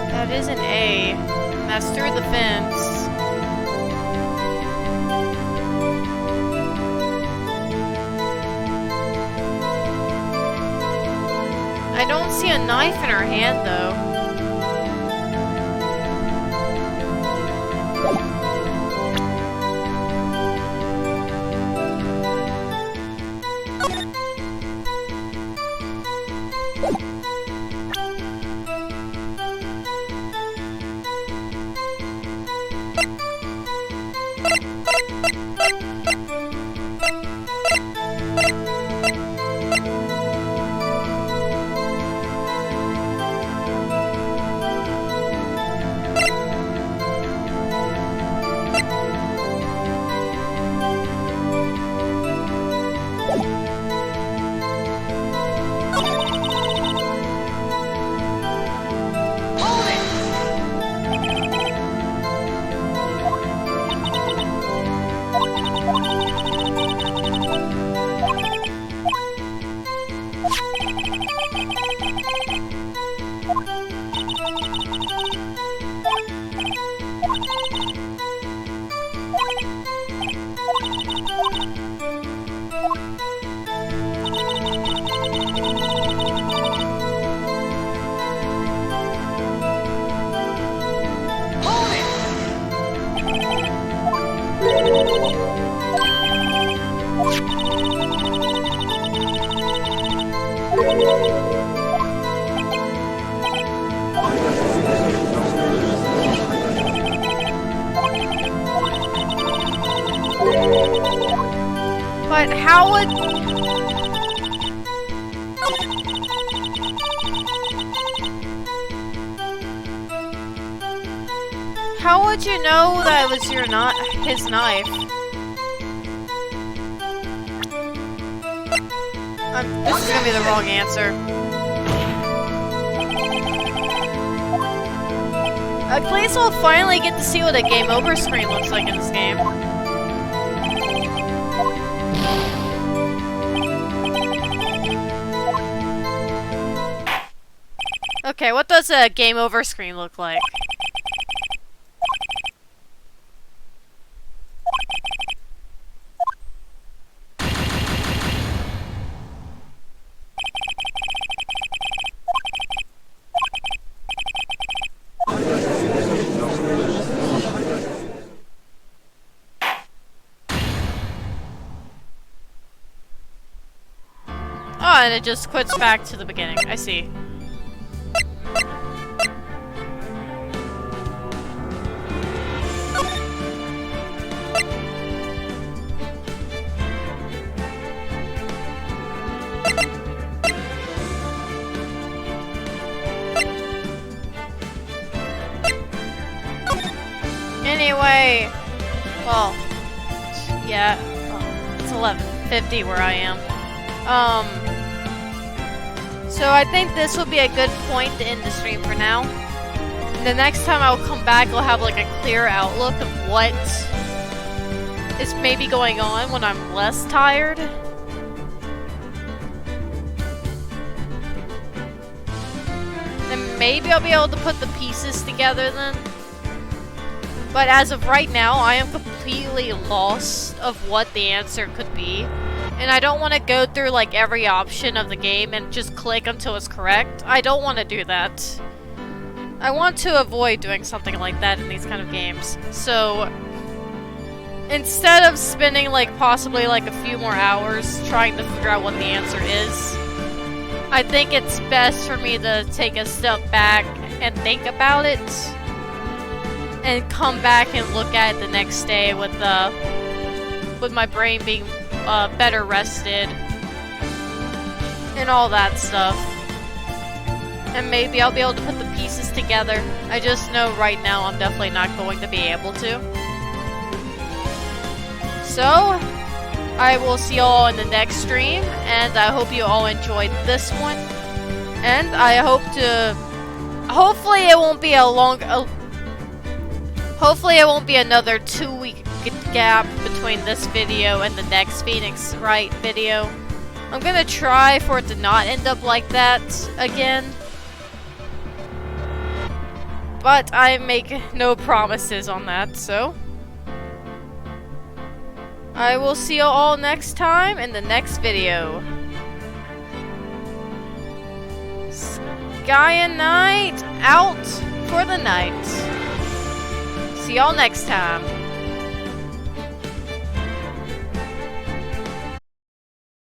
That is an A, and that's through the fence. I don't see a knife in her hand, though. But how would... How would you know that it was his knife? This is gonna be the wrong answer. At least we'll finally get to see what a game over screen looks like in this game. Okay, what does a game over screen look like? Oh, and it just quits back to the beginning. I see. Anyway, well, yeah, it's 11:50 where I am. So I think this will be a good point to end the stream for now. The next time I'll come back, I'll have like a clear outlook of what is maybe going on when I'm less tired. And maybe I'll be able to put the pieces together then. But as of right now, I am completely lost of what the answer could be. And I don't want to go through like every option of the game and just click until it's correct. I don't want to do that. I want to avoid doing something like that in these kind of games. So instead of spending like possibly like a few more hours trying to figure out what the answer is, I think it's best for me to take a step back and think about it and come back and look at it the next day with my brain being better rested and all that stuff. And maybe I'll be able to put the pieces together. I just know right now I'm definitely not going to be able to. So, I will see you all in the next stream, and I hope you all enjoyed this one. And I hope to... Hopefully it won't be a long... Hopefully it won't be another 2-week gap between this video and the next Phoenix Wright video. I'm gonna try for it to not end up like that again. But I make no promises on that, so... I will see you all next time in the next video. Sky and Night out for the night. See y'all next time.